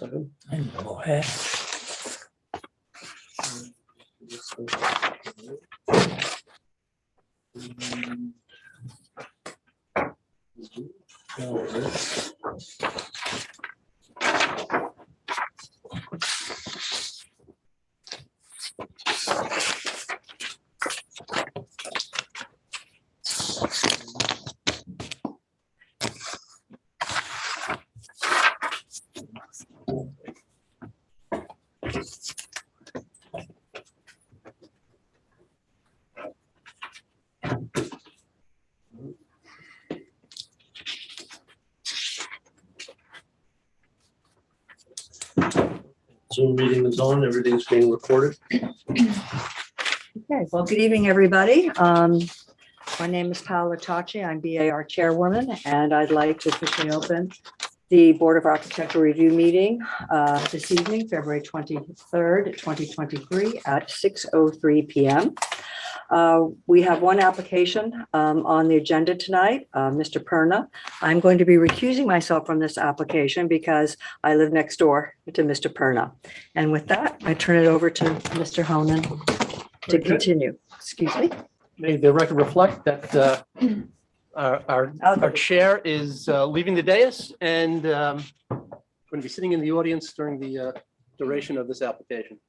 Second. And go ahead. Zoom meeting is on, everything's being recorded. Okay, well, good evening, everybody. My name is Paola Tachi. I'm BAR Chairwoman, and I'd like to officially open the Board of Architectural Review meeting this evening, February 23rd, 2023 at 6:03 PM. We have one application on the agenda tonight, Mr. Perna. I'm going to be recusing myself from this application because I live next door to Mr. Perna. And with that, I turn it over to Mr. Honan to continue. Excuse me. May the record reflect that our chair is leaving the dais and going to be sitting in the audience during the duration of this application.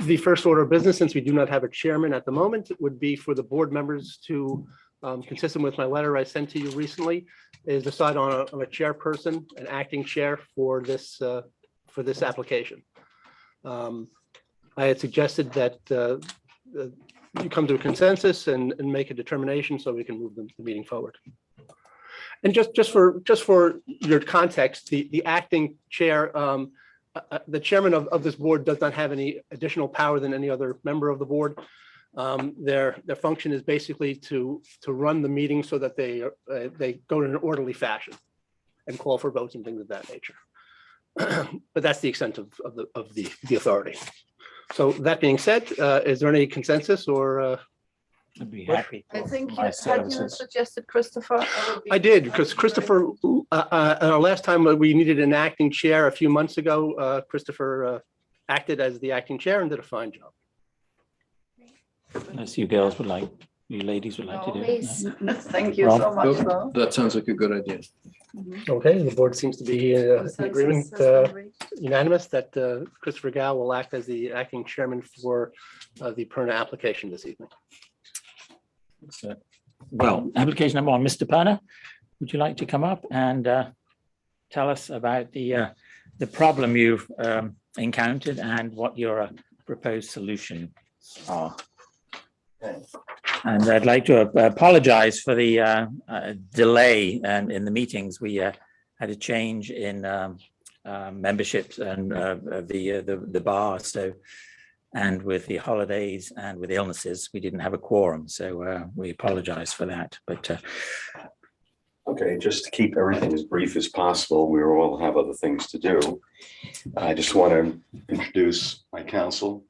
The first order of business, since we do not have a chairman at the moment, would be for the board members to, consistent with my letter I sent to you recently, is decide on a chairperson, an acting chair for this application. I had suggested that you come to a consensus and make a determination so we can move the meeting forward. And just for your context, the acting chair, the chairman of this board does not have any additional power than any other member of the board. Their function is basically to run the meeting so that they go in an orderly fashion and call for votes and things of that nature. But that's the extent of the authority. So that being said, is there any consensus or? I'd be happy. I think my you services. suggested Christopher. I did, because Christopher, our last time we needed an acting chair a few months ago, Christopher acted as the acting chair and did a fine job. Unless you girls would like, you ladies would like to do it. Please. No? Thank you Rob? so much. though. That sounds like a good idea. Okay, the board seems to be in agreement, Consensus has been reached. unanimous, that Christopher Gow will act as the acting chairman for the Perna application this evening. So, well, application number one, Mr. Perna, would you like to come up and tell us about the problem you've encountered and what your proposed solutions are? And I'd like to apologize for the delay in the meetings. We had a change in memberships and the bar. So, and with the holidays and with illnesses, we didn't have a quorum. So we apologize for that. But Okay, just to keep everything as brief as possible, we all have other things to do. I just want to introduce my counsel,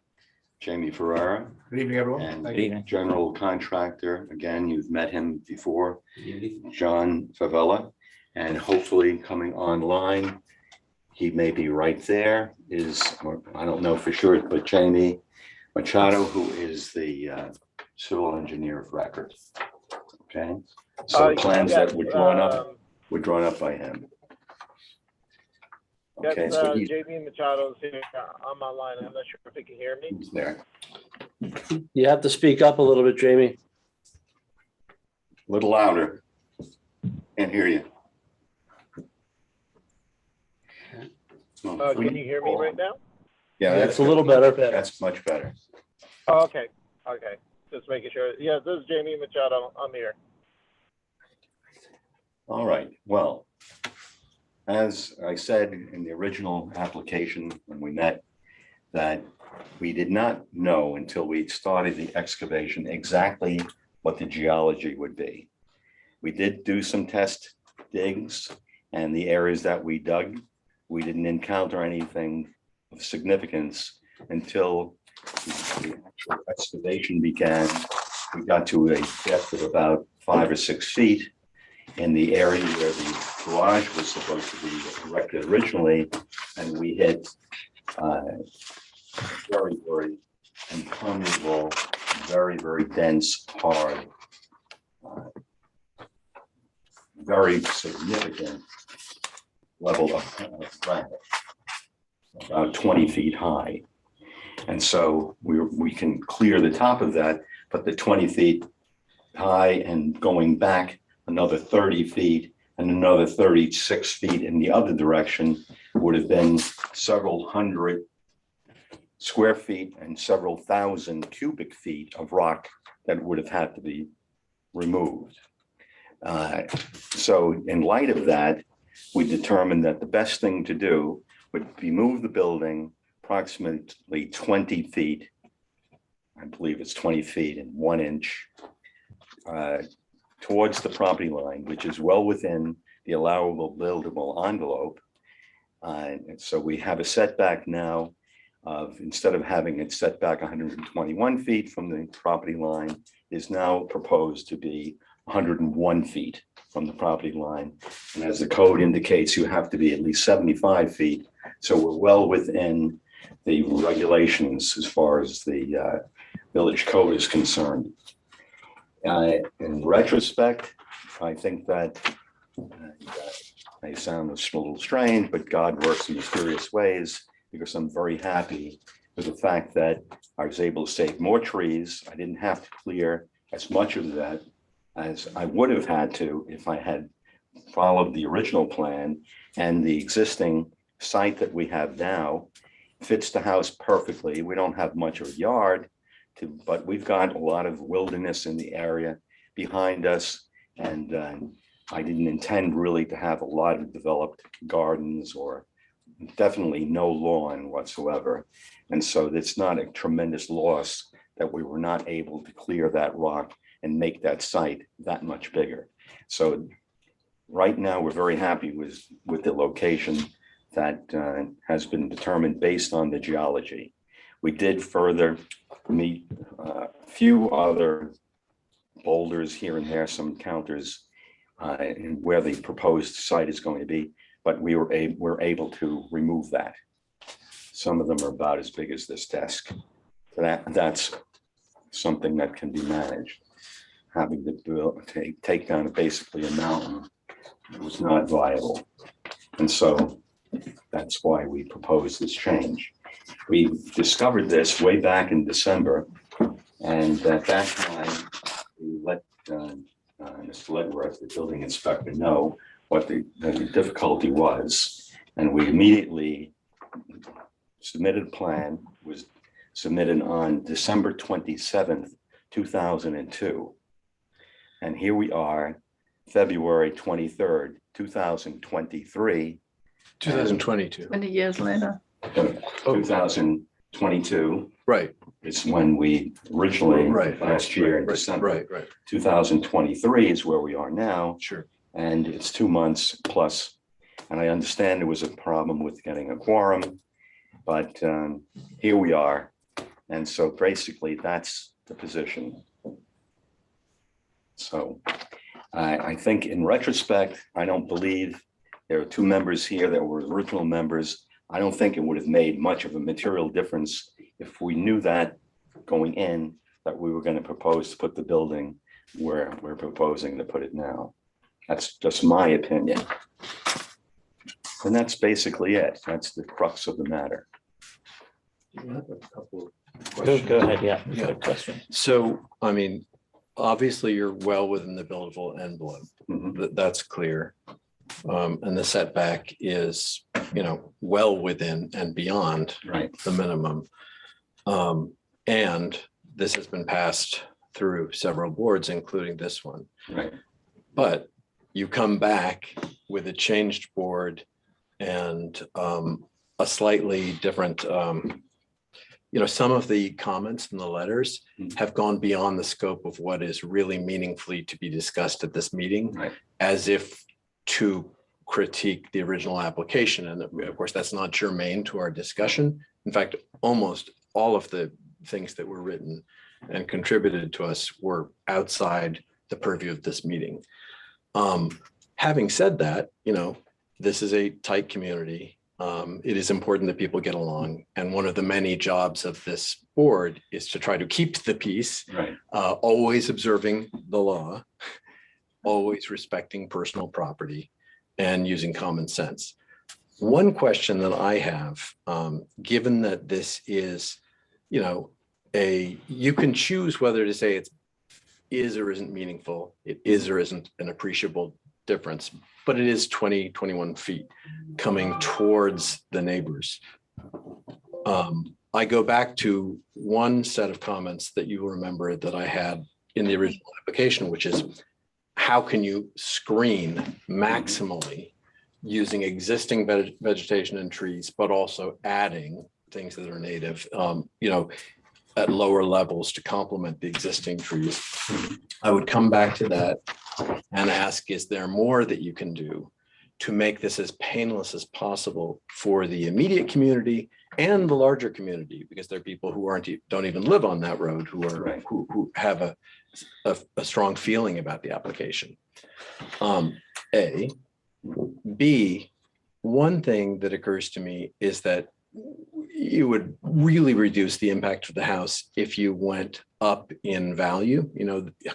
Jamie Ferrara. Good evening, everyone. And Good evening. general contractor, again, you've met him before, John Favela. And hopefully coming online, he may be right there, or I don't know for sure, but Jamie Machado, who is the civil engineer of record. Okay, so plans that were drawn up by him. Okay, Yes, so he's JB Machado's here. I'm online. I'm not sure if he can hear me. there. You have to speak up a little bit, Jamie. A little louder. Can't hear you. Can you hear me right now? Yeah, That's a little better. That's much better. Oh, okay. Okay. Just making sure. Yeah, this is Jamie Machado. I'm here. All right, well, as I said in the original application when we met, that we did not know until we started the excavation exactly what the geology would be. We did do some test digs, and the areas that we dug, we didn't encounter anything of significance until the actual excavation began. We got to a depth of about 5 or 6 feet in the area where the garage was supposed to be erected originally, and we hit very, very impermeable, very, very dense, hard, very significant level of granite, about 20 feet high. And so we can clear the top of that, but the 20 feet high and going back another 30 feet and another 36 feet in the other direction would have been several hundred square feet and several thousand cubic feet of rock that would have had to be removed. So in light of that, we determined that the best thing to do would be move the building approximately 20 feet. I believe it's 20 feet and 1 inch towards the property line, which is well within the allowable buildable envelope. And so we have a setback now of, instead of having it set back 121 feet from the property line, is now proposed to be 101 feet from the property line. And as the code indicates, you have to be at least 75 feet. So we're well within the regulations as far as the village code is concerned. In retrospect, I think that may sound a little strange, but God works in mysterious ways, because I'm very happy with the fact that I was able to save more trees. I didn't have to clear as much of that as I would have had to if I had followed the original plan. And the existing site that we have now fits the house perfectly. We don't have much of a yard, but we've got a lot of wilderness in the area behind us. And I didn't intend really to have a lot of developed gardens, or definitely no lawn whatsoever. And so it's not a tremendous loss that we were not able to clear that rock and make that site that much bigger. So right now, we're very happy with the location that has been determined based on the geology. We did further meet a few other boulders here and there, some counters in where the proposed site is going to be, but we're able to remove that. Some of them are about as big as this desk. That's something that can be managed. Having to take down basically a mountain was not viable. And so that's why we proposed this change. We discovered this way back in December, and at that time, we let Mr. Ledworth, the building inspector, know what the difficulty was. And we immediately submitted a plan, was submitted on December 27th, 2002. And here we are, February 23rd, 2023. 2022. 20 years later. 2022 Right, is when we originally, right. last year in right, December. Right, 2023 is where we are now, sure. and it's 2 months plus. And I understand there was a problem with getting a quorum, but here we are. And so basically that's the position. So I think in retrospect, I don't believe there are 2 members here that were original members. I don't think it would have made much of a material difference if we knew that going in, that we were going to propose to put the building where we're proposing to put it now. That's just my opinion. And that's basically it. That's the crux of the matter. Go ahead, yeah. Yeah. Good question. So, I mean, obviously you're well within the buildable envelope. Mhm. That's clear. And the setback is, well within and beyond Right. the minimum. And this has been passed through several boards, including this one. Right. But you come back with a changed board and a slightly different, some of the comments in the letters have gone beyond the scope of what is really meaningfully to be discussed at this meeting, Right. as if to critique the original application. And of course, that's not germane to our discussion. In fact, almost all of the things that were written and contributed to us were outside the purview of this meeting. Having said that, this is a tight community. It is important that people get along. And one of the many jobs of this board is to try to keep the peace, Right. always observing the law, always respecting personal property, and using common sense. One question that I have, given that this is, you can choose whether to say it is or isn't meaningful, it is or isn't an appreciable difference, but it is 20, 21 feet coming towards the neighbors. I go back to one set of comments that you remember that I had in the original application, which is how can you screen maximally using existing vegetation and trees, but also adding things that are native, at lower levels to complement the existing trees. I would come back to that and ask, is there more that you can do to make this as painless as possible for the immediate community and the larger community? Because there are people who don't even live on that road who are Right. who have a strong feeling about the application. A. B, one thing that occurs to me is that you would really reduce the impact of the house if you went up in value.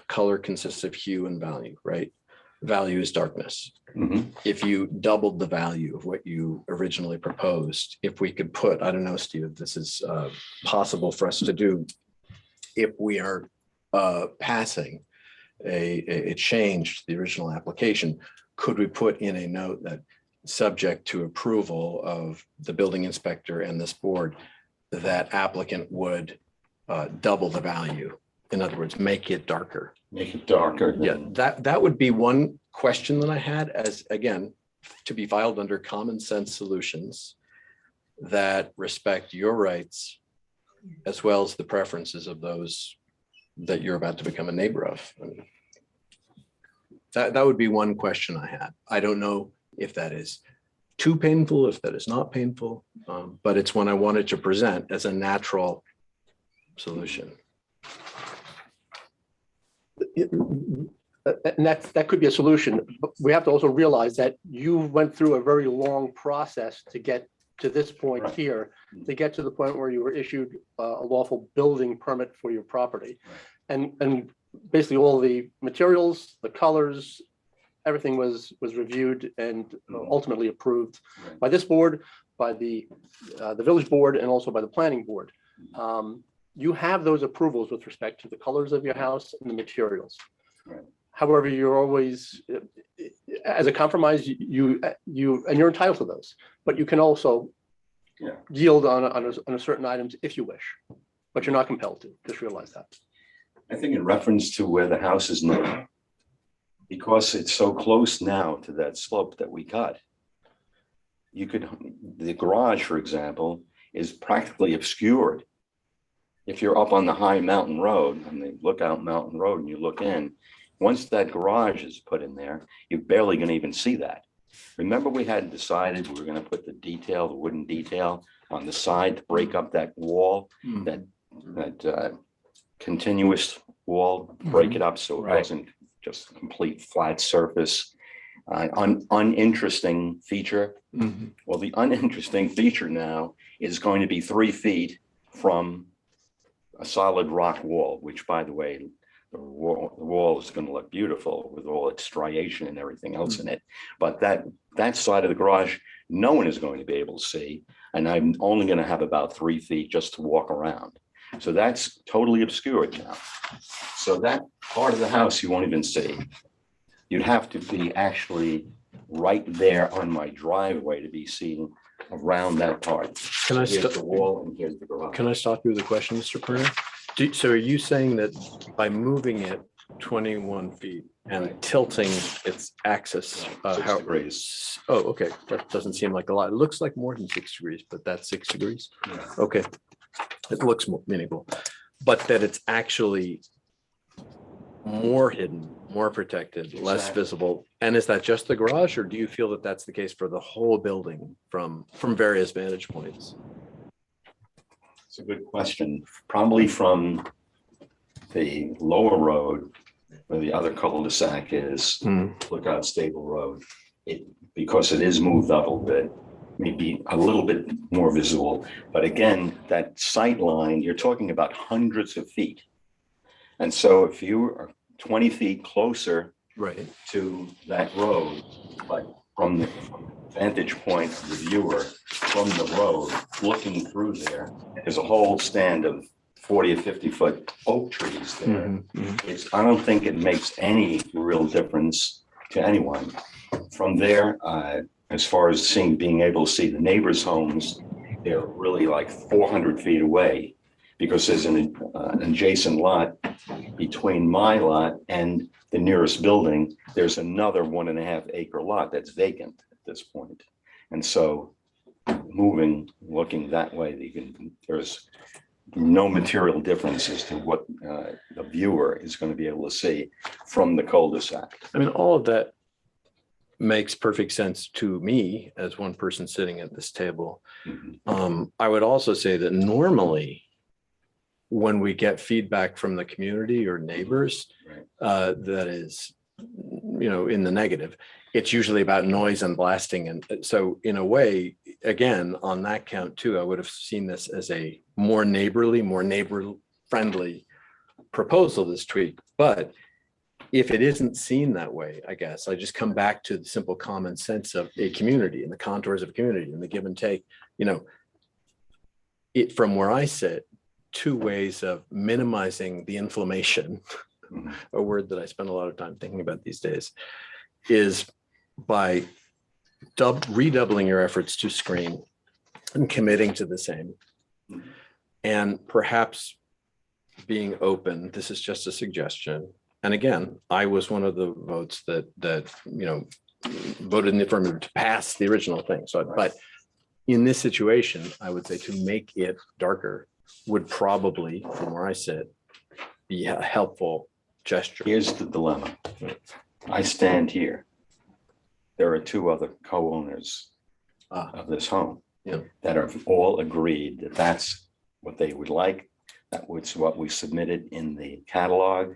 Color consists of hue and value, right? Value is darkness. Mhm. If you doubled the value of what you originally proposed, if we could put, I don't know, Steve, if this is possible for us to do, if we are passing a change to the original application, could we put in a note that subject to approval of the building inspector and this board, that applicant would double the value? In other words, make it darker. Make it darker. Yeah, that would be one question that I had, as again, to be filed under common sense solutions that respect your rights as well as the preferences of those that you're about to become a neighbor of. That would be one question I had. I don't know if that is too painful, if that is not painful, but it's one I wanted to present as a natural solution. And that could be a solution, but we have to also realize that you went through a very long process to get to this point Right. here, to get to the point where you were issued a lawful building permit for your property. And basically all the materials, the colors, everything was reviewed and ultimately approved Right. by this board, by the village board, and also by the planning board. You have those approvals with respect to the colors of your house and the materials. Right. However, you're always, as a compromise, and you're entitled to those, but you can also Yeah. yield on a certain items if you wish, but you're not compelled to. Just realize that. I think in reference to where the house is now, because it's so close now to that slope that we cut, the garage, for example, is practically obscured. If you're up on the high mountain road, on the Lookout Mountain Road, and you look in, once that garage is put in there, you're barely going to even see that. Remember, we had decided we were going to put the wooden detail on the side to break up that wall, that continuous wall, break it up so it Right. wasn't just a complete flat surface. Uninteresting feature. Mhm. Well, the uninteresting feature now is going to be 3 feet from a solid rock wall, which, by the way, the wall is going to look beautiful with all its striation and everything else in it. But that side of the garage, no one is going to be able to see. And I'm only going to have about 3 feet just to walk around. So that's totally obscured now. So that part of the house you won't even see. You'd have to be actually right there on my driveway to be seen around that part. Can I Here's stop? the wall and here's the garage. Can I stop you with a question, Mr. Perna? So are you saying that by moving it 21 feet and Right. tilting its axis? 6 degrees. Oh, okay. That doesn't seem like a lot. It looks like more than 6 degrees, but that's 6 degrees. Yeah. Okay. It looks more meaningful, but that it's actually more hidden, more protected, less Exactly. visible. And is that just the garage, or do you feel that that's the case for the whole building from various vantage points? It's a good question. Probably from the lower road, where the other cul-de-sac is, Hmm. Lookout Stable Road, because it is moved up a little bit, maybe a little bit more visible. But again, that sight line, you're talking about hundreds of feet. And so if you are 20 feet closer Right. to that road, but from the vantage point of the viewer from the road, looking through there, there's a whole stand of 40 or 50-foot oak trees there. Mhm, mhm. I don't think it makes any real difference to anyone. From there, as far as being able to see the neighbors' homes, they're really like 400 feet away because there's an adjacent lot between my lot and the nearest building. There's another 1.5 acre lot that's vacant at this point. And so looking that way, there's no material difference as to what the viewer is going to be able to see from the cul-de-sac. I mean, all of that makes perfect sense to me as one person sitting at this table. Mhm. I would also say that normally when we get feedback from the community or neighbors, Right. that is, in the negative, it's usually about noise and blasting. And so in a way, again, on that count too, I would have seen this as a more neighbor-friendly proposal, this tweak. But if it isn't seen that way, I guess I just come back to the simple common sense of a community and the contours of a community and the give and take, it from where I sit, two ways of minimizing the inflammation, Mhm. a word that I spend a lot of time thinking about these days, is by redoubling your efforts to screen and committing to the same. And perhaps being open, this is just a suggestion. And again, I was one of the votes that voted in the affirmative to pass the original thing. So, but in this situation, I would say to make it darker would probably, from where I sit, be a helpful gesture. Here's the dilemma. I stand here. There are two other co-owners of this home Yeah. that are all agreed that that's what they would like. That was what we submitted in the catalog,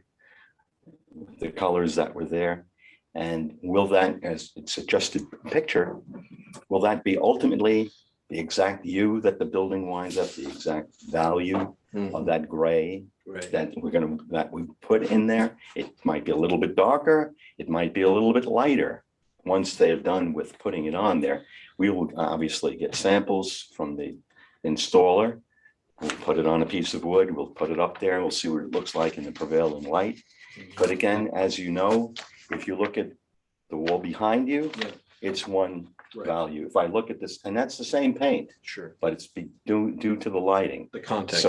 the colors that were there. And will that, as it's just a picture, will that be ultimately the exact hue that the building winds up, the exact value of that gray Right. that we put in there? It might be a little bit darker, it might be a little bit lighter. Once they're done with putting it on there, we will obviously get samples from the installer. We'll put it on a piece of wood, we'll put it up there, we'll see what it looks like in the prevailing light. But again, as you know, if you look at the wall behind you, Yeah. it's one Right. value. If I look at this, and that's the same paint, Sure. but it's due to the lighting. The context.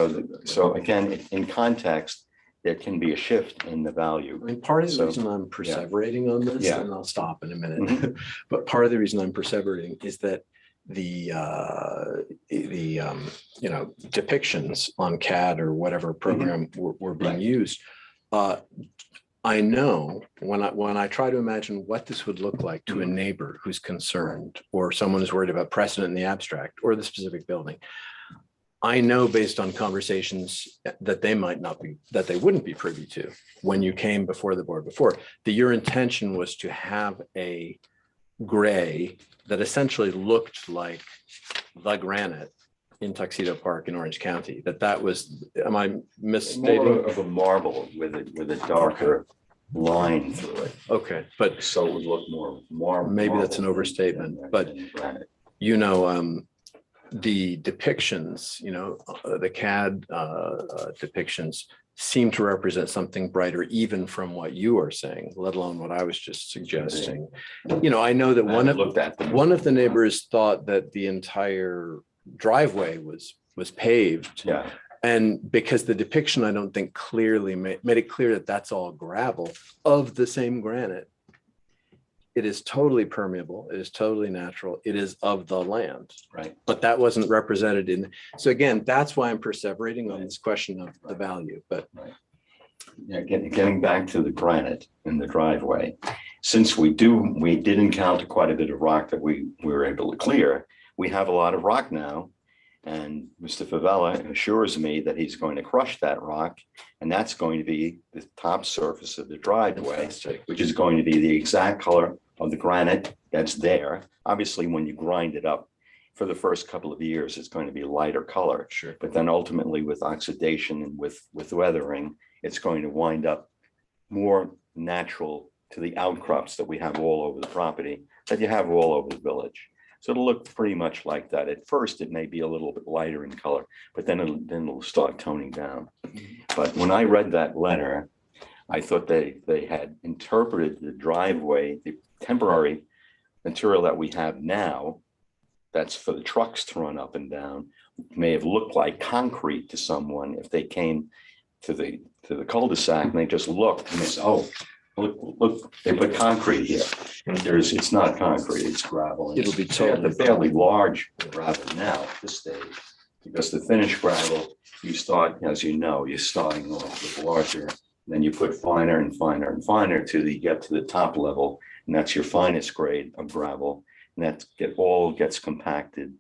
So again, in context, there can be a shift in the value. I mean, part of the So, reason I'm perseverating on this, Yeah. and I'll stop in a minute, Mhm. but part of the reason I'm perseverating is that the depictions on CAD or whatever program were being Right. used. I know when I try to imagine what this would look like to a neighbor who's concerned, or someone who's worried about precedent in the abstract or the specific building, I know based on conversations that they wouldn't be privy to when you came before the board before, that your intention was to have a gray that essentially looked like the granite in Tuxedo Park in Orange County, that was, am I More misstating? of a marble with a darker line through it. Okay, but So it would look more. Maybe that's an marble overstatement, than but granite. the depictions, the CAD depictions seem to represent something brighter, even from what you are saying, let alone what I was just suggesting. I know that I haven't looked at them. one of the neighbors thought that the entire driveway was paved. Yeah, And because the depiction, I don't think clearly made it clear that that's all gravel of the same granite. It is totally permeable. It is totally natural. It is of the land. right. But that wasn't represented in. So again, that's why I'm perseverating on this question of the value, but. Yeah, getting back to the granite in the driveway, since we did encounter quite a bit of rock that we were able to clear, we have a lot of rock now. And Mr. Favela assures me that he's going to crush that rock, and that's going to be the top surface of the driveway, which is going to be the exact color of the granite that's there. Obviously, when you grind it up for the first couple of years, it's going to be lighter color. Sure. But then ultimately with oxidation and with weathering, it's going to wind up more natural to the outcrops that we have all over the property, that you have all over the village. So it'll look pretty much like that. At first, it may be a little bit lighter in color, but then it'll start toning down. But when I read that letter, I thought they had interpreted the driveway, the temporary material that we have now, that's for the trucks to run up and down, may have looked like concrete to someone if they came to the cul-de-sac and they just looked and they said, oh, look, they put concrete here. It's not concrete, it's gravel. It'll be totally fairly large gravel now at this stage, because the finished gravel, you start, as you know, you're starting off with larger, then you put finer and finer and finer till you get to the top level, and that's your finest grade of gravel, and that all gets compacted,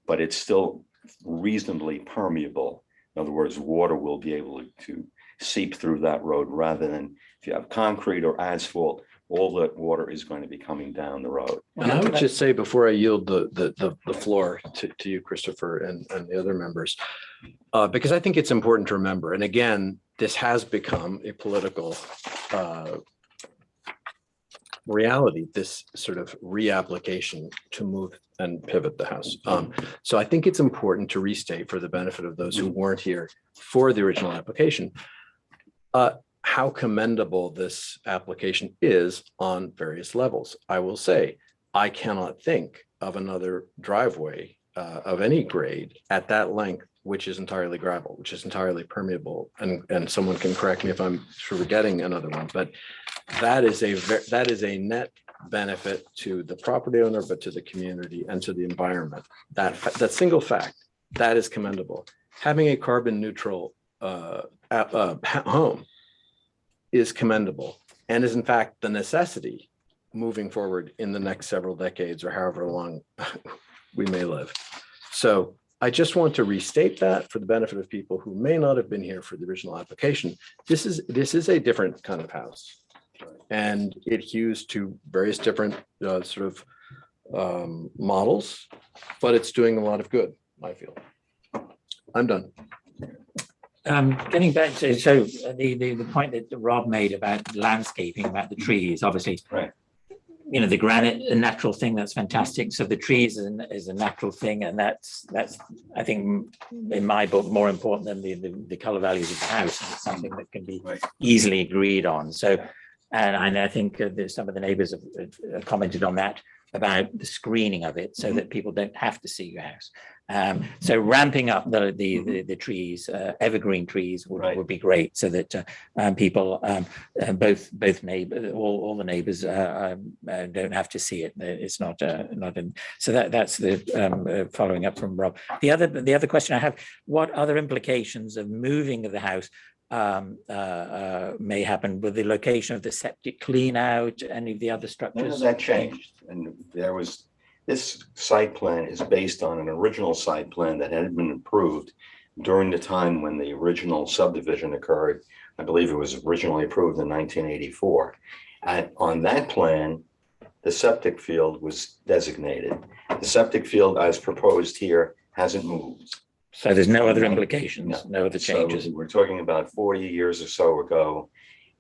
but it's still reasonably permeable. In other words, water will be able to seep through that road, rather than if you have concrete or asphalt, all that water is going to be coming down the road. And I would just say, before I yield the floor to you, Christopher, and the other members, because I think it's important to remember, and again, this has become a political reality, this sort of reapplication to move and pivot the house. So I think it's important to restate, for the benefit of those who weren't here for the original application, how commendable this application is on various levels. I will say, I cannot think of another driveway of any grade at that length, which is entirely gravel, which is entirely permeable. And someone can correct me if I'm forgetting another one, but that is a net benefit to the property owner, but to the community and to the environment. That single fact, that is commendable. Having a carbon neutral home is commendable, and is in fact the necessity moving forward in the next several decades, or however long we may live. So I just want to restate that for the benefit of people who may not have been here for the original application. This is a different kind of house, and it hews to various different sort of models, but it's doing a lot of good, I feel. I'm done. Getting back to, so the point that Rob made about landscaping, about the trees, obviously. Right. You know, the granite, a natural thing, that's fantastic. So the trees is a natural thing, and that's I think in my book more important than the color values of the house. It's something that can be easily agreed on. So, and I think some of the neighbors have commented on that, about the screening of it, so that people don't have to see your house. So ramping up the trees, evergreen trees would be great, so that people, both neighbors, all the neighbors don't have to see it. It's not so that's the following up from Rob. The other question I have: what other implications of moving of the house may happen with the location of the septic clean out, any of the other structures? None of that changed. And this site plan is based on an original site plan that had been approved during the time when the original subdivision occurred. I believe it was originally approved in 1984. And on that plan, the septic field was designated. The septic field as proposed here hasn't moved. So there's no other implications, no other changes. So we're talking about 40 years or so ago,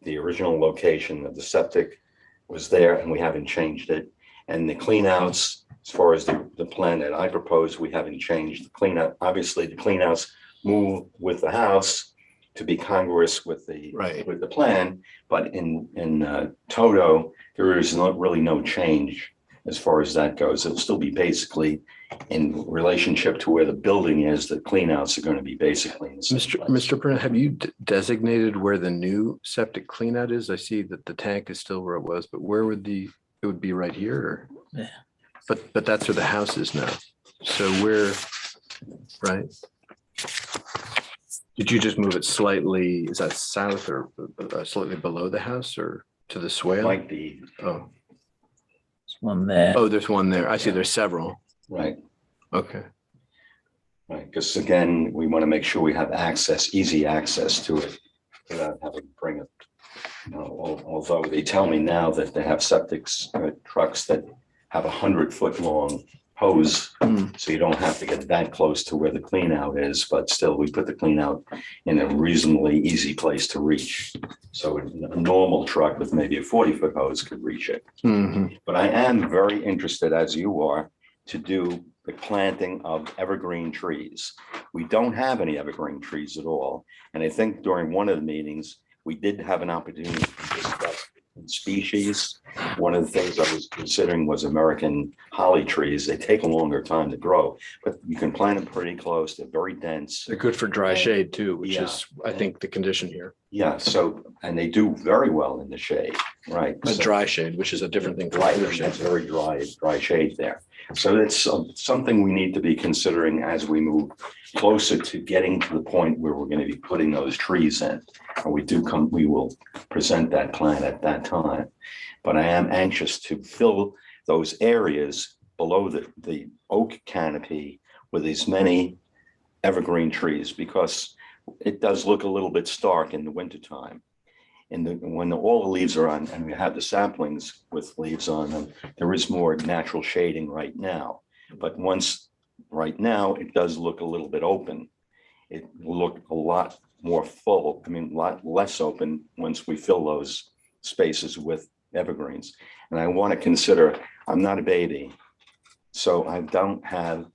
the original location of the septic was there, and we haven't changed it. And the cleanouts, as far as the plan that I propose, we haven't changed the cleanout. Obviously, the cleanouts move with the house to be congruous with the plan, but in toto, there is not really no change as far as that goes. It'll still be basically in relationship to where the building is. The cleanouts are going to be basically in the same place. Mr. Burnett, have you designated where the new septic cleanout is? I see that the tank is still where it was, but where would it would be right here? Or? Yeah. But that's where the house is now. So where, right? Did you just move it slightly? Is that south or slightly below the house, or to the swale? Might be, Oh, One there. oh, there's one there. I see. There's several. right. Okay. Right, because again, we want to make sure we have access, easy access to it without having to bring it. Although they tell me now that they have septic trucks that have 100-foot long hose, so you don't have to get that close to where the clean out is, but still we put the clean out in a reasonably easy place to reach. So a normal truck with maybe a 40-foot hose could reach it. But I am very interested, as you are, to do the planting of evergreen trees. We don't have any evergreen trees at all. And I think during one of the meetings, we did have an opportunity to discuss species. One of the things I was considering was American holly trees. They take a longer time to grow, but you can plant them pretty close. They're very dense. They're good for dry shade too, which Yeah. is, I think, the condition here. Yeah, so, and they do very well in the shade, right? A So- dry shade, which is a different thing. from Right, other shade. that's very dry shade there. So it's something we need to be considering as we move closer to getting to the point where we're going to be putting those trees in. And we will present that plan at that time. But I am anxious to fill those areas below the oak canopy with as many evergreen trees, because it does look a little bit stark in the wintertime. When all the leaves are on and we have the saplings with leaves on them, there is more natural shading right now. But right now, it does look a little bit open. It will look a lot more full, a lot less open once we fill those spaces with evergreens. And I want to consider, I'm not a baby, so I don't have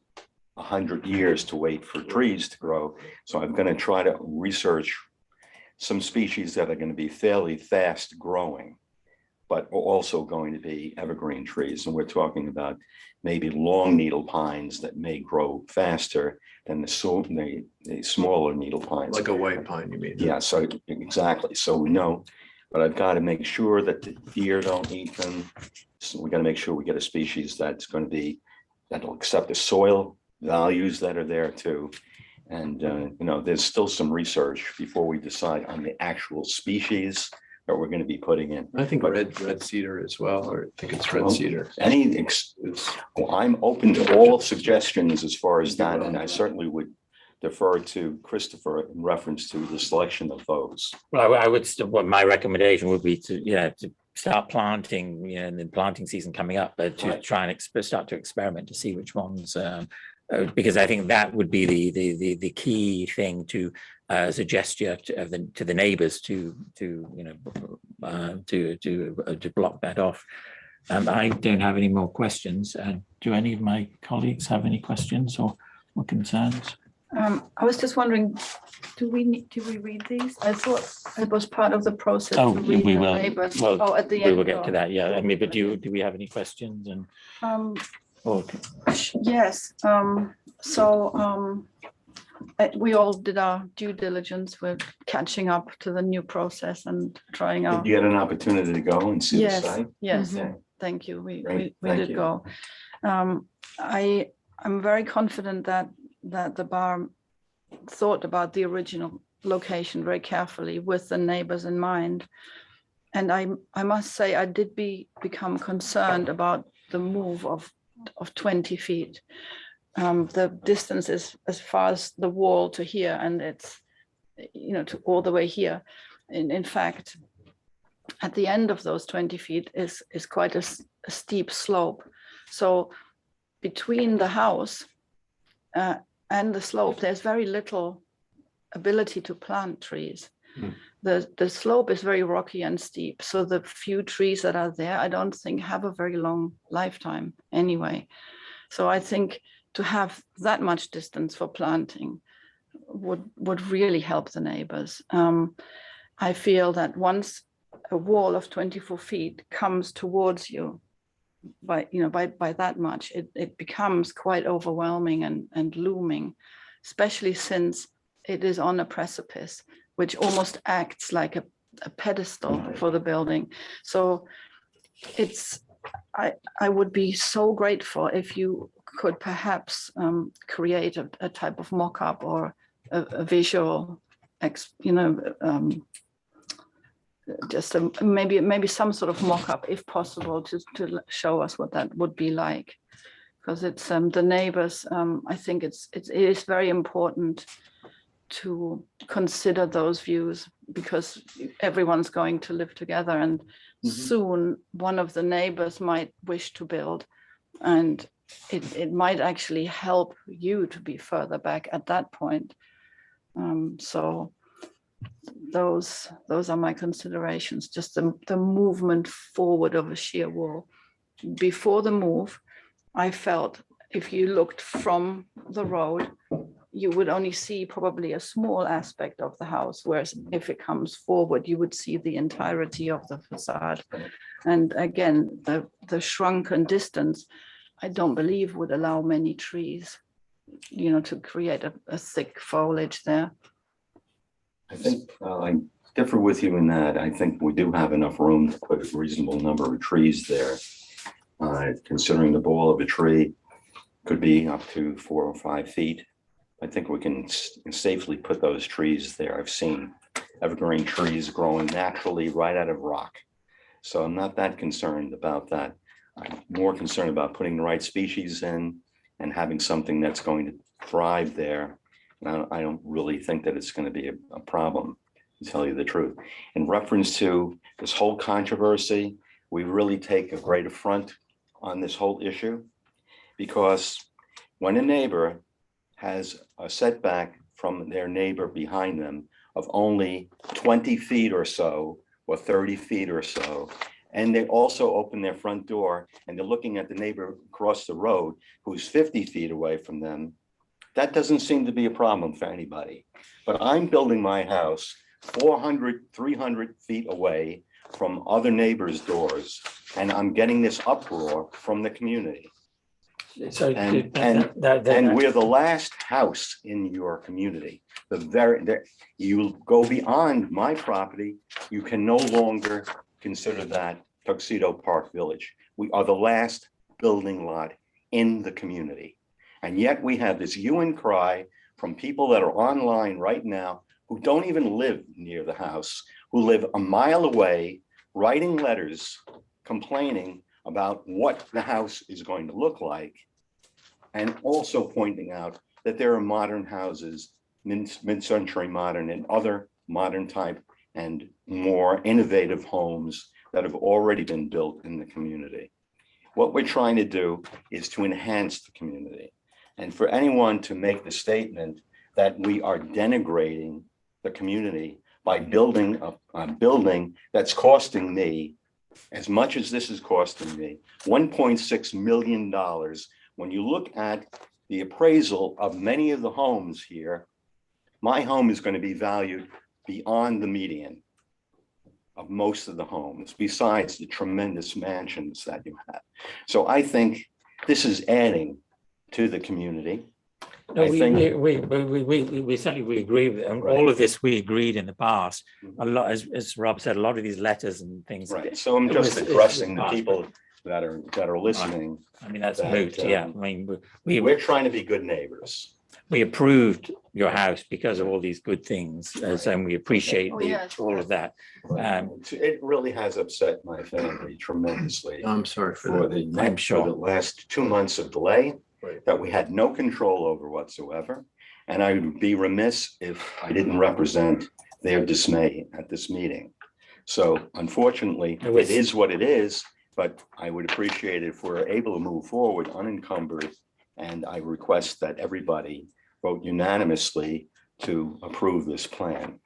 100 years to wait for trees to grow. So I'm going to try to research some species that are going to be fairly fast growing, but are also going to be evergreen trees. And we're talking about maybe long needle pines that may grow faster than the smaller needle pines. Like a white pine, you mean? Yeah, so exactly. So we know, but I've got to make sure that the deer don't eat them. So we got to make sure we get a species that's going to be, that'll accept the soil values that are there too. And, there's still some research before we decide on the actual species that we're going to be putting in. I think red cedar as well, or I think it's red Well, cedar. I'm open to all suggestions as far as that, and I certainly would defer to Christopher in reference to the selection of those. Well, I would, my recommendation would be to start planting, in the planting season coming up, but to Right. try and start to experiment to see which ones, because I think that would be the key thing to suggest to the neighbors to block that off. I don't have any more questions. Do any of my colleagues have any questions or concerns? I was just wondering, do we read these? I thought it was part of the process. Oh, to read we the will. neighbors. Well, Oh, at the We end. will get to oh. that, yeah. I mean, but do we have any questions? And or Yes, we all did our due diligence with catching up to the new process and trying Did out. you get an opportunity to go and see the Yes, site? yes, Okay. thank you. We Great, thank did you. go. I'm very confident that the bar thought about the original location very carefully with the neighbors in mind. And I must say, I did become concerned about the move of 20 feet. The distance is as far as the wall to here, and it's, to all the way here. In fact, at the end of those 20 feet is quite a steep slope. So between the house and the slope, there's very little ability to plant trees. The slope is very rocky and steep. So the few trees that are there, I don't think have a very long lifetime anyway. So I think to have that much distance for planting would really help the neighbors. I feel that once a wall of 24 feet comes towards you by that much, it becomes quite overwhelming and looming, especially since it is on a precipice, which almost acts like a pedestal for the building. So I would be so grateful if you could perhaps create a type of mock-up or a visual, just maybe some sort of mock-up if possible to show us what that would be like. because it's the neighbors. I think it is very important to consider those views because everyone's going to live together, and soon one of the neighbors might wish to build, and it might actually help you to be further back at that point. So those are my considerations, just the movement forward of a shear wall. Before the move, I felt if you looked from the road, you would only see probably a small aspect of the house, whereas if it comes forward, you would see the entirety of the facade. And again, the shrunken distance, I don't believe would allow many trees, to create a thick foliage there. I think I differ with you in that. I think we do have enough room to put a reasonable number of trees there. Considering the bole of a tree could be up to 4 or 5 feet. I think we can safely put those trees there. I've seen evergreen trees growing naturally right out of rock. So I'm not that concerned about that. I'm more concerned about putting the right species in and having something that's going to thrive there. And I don't really think that it's going to be a problem, to tell you the truth. In reference to this whole controversy, we really take a great affront on this whole issue, because when a neighbor has a setback from their neighbor behind them of only 20 feet or so, or 30 feet or so, and they also open their front door and they're looking at the neighbor across the road who's 50 feet away from them, that doesn't seem to be a problem for anybody. But I'm building my house 400, 300 feet away from other neighbors' doors, and I'm getting this uproar from the community. So And we're the last house in your community. You go beyond my property, you can no longer consider that Tuxedo Park Village. We are the last building lot in the community. And yet we have this hue and cry from people that are online right now who don't even live near the house, who live a mile away, writing letters complaining about what the house is going to look like, and also pointing out that there are modern houses, mid-century modern and other modern type and more innovative homes that have already been built in the community. What we're trying to do is to enhance the community. And for anyone to make the statement that we are denigrating the community by building a building that's costing me, as much as this is costing me, $1.6 million. When you look at the appraisal of many of the homes here, my home is going to be valued beyond the median of most of the homes, besides the tremendous mansions that you have. So I think this is adding to the community. No, I we certainly agree with Right. all of this. We agreed in the past. A lot, as Rob said, a lot of these letters and things. Right, so I'm just addressing the people that are listening. I mean, that's that, moot. Yeah, I mean, We're trying to be good neighbors. we approved your house because of all these good things, and we appreciate Oh, yes. all of that. It really has upset my family tremendously I'm sorry for for that. the I'm sure. for the last 2 months of delay Right. that we had no control over whatsoever. And I would be remiss if I didn't represent their dismay at this meeting. So unfortunately, it is what it is, but I would appreciate it if we're able to move forward unencumbered. And I request that everybody vote unanimously to approve this plan.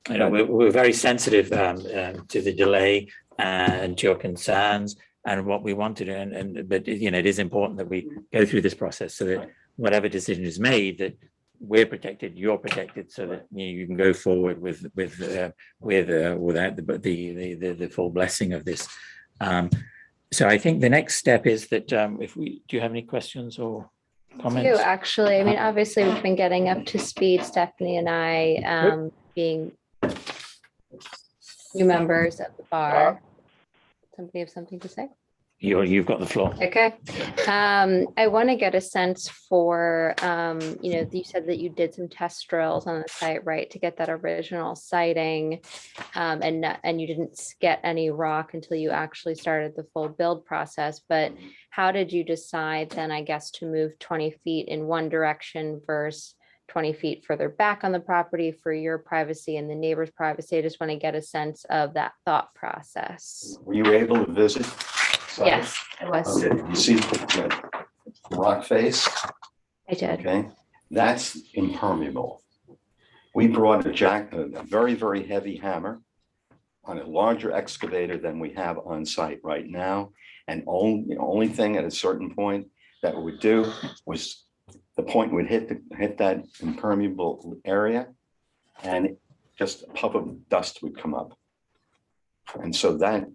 You know, we're very sensitive to the delay and to your concerns and what we wanted, but you know, it is important that we go through this process so that whatever decision is made, that we're protected, you're protected, so that you can go forward without the full blessing of this. So I think the next step is that do you have any questions or comments? Actually, I mean, obviously we've been getting up to speed, Stephanie and I, being new members at the bar. Somebody have something to say? You've got the floor. Okay. I want to get a sense for, you said that you did some test drills on the site, right, to get that original siting. And you didn't get any rock until you actually started the full build process. But how did you decide then, I guess, to move 20 feet in one direction versus 20 feet further back on the property for your privacy and the neighbor's privacy? I just want to get a sense of that thought process. Were you able to visit? site? Yes, I was. Okay, you see the rock face? I did. Okay, that's impermeable. We brought a very, very heavy hammer on a larger excavator than we have on site right now. And the only thing at a certain point that it would do was the point would hit that impermeable area and just a puff of dust would come up. And so that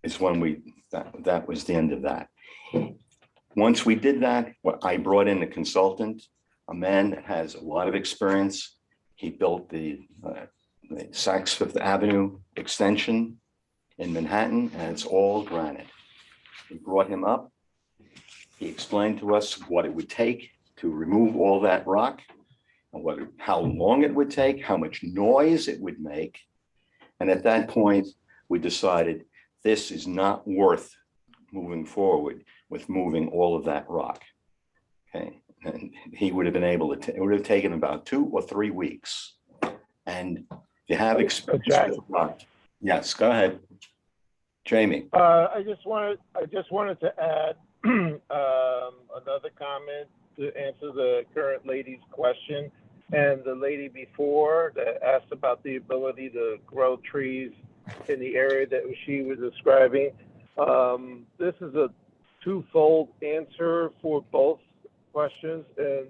is when that was the end of that. Once we did that, I brought in a consultant, a man that has a lot of experience. He built the Saks Fifth Avenue extension in Manhattan, and it's all granite. We brought him up. He explained to us what it would take to remove all that rock, and how long it would take, how much noise it would make. And at that point, we decided this is not worth moving forward with moving all of that rock. Okay, and he would have been able to, it would have taken about 2 or 3 weeks. And you have experience with rock. Yes, go ahead, Jamie. I just wanted to add another comment to answer the current lady's question. And the lady before that asked about the ability to grow trees in the area that she was describing. This is a twofold answer for both questions. And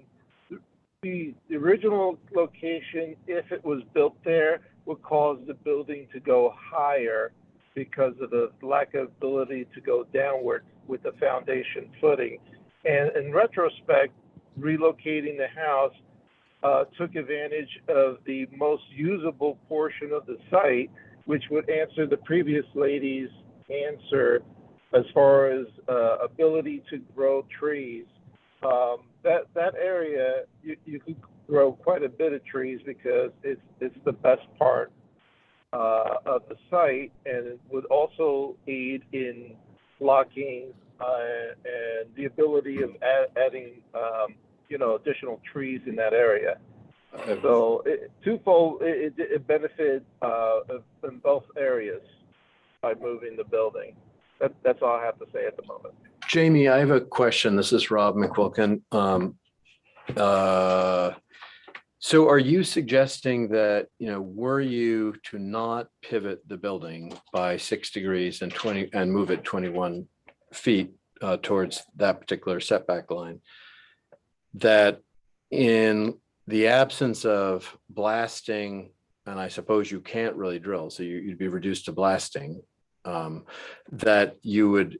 the original location, if it was built there, would cause the building to go higher because of the lack of ability to go downward with the foundation footing. And in retrospect, relocating the house took advantage of the most usable portion of the site, which would answer the previous lady's answer as far as ability to grow trees. That area, you could grow quite a bit of trees because it's the best part of the site, and it would also aid in blocking and the ability of adding additional trees in that area. So twofold, it benefited in both areas by moving the building. That's all I have to say at the moment. Jamie, I have a question. This is Rob McQuilkin. So are you suggesting that, were you to not pivot the building by 6 degrees and move it 21 feet towards that particular setback line, that in the absence of blasting, and I suppose you can't really drill, so you'd be reduced to blasting, that you would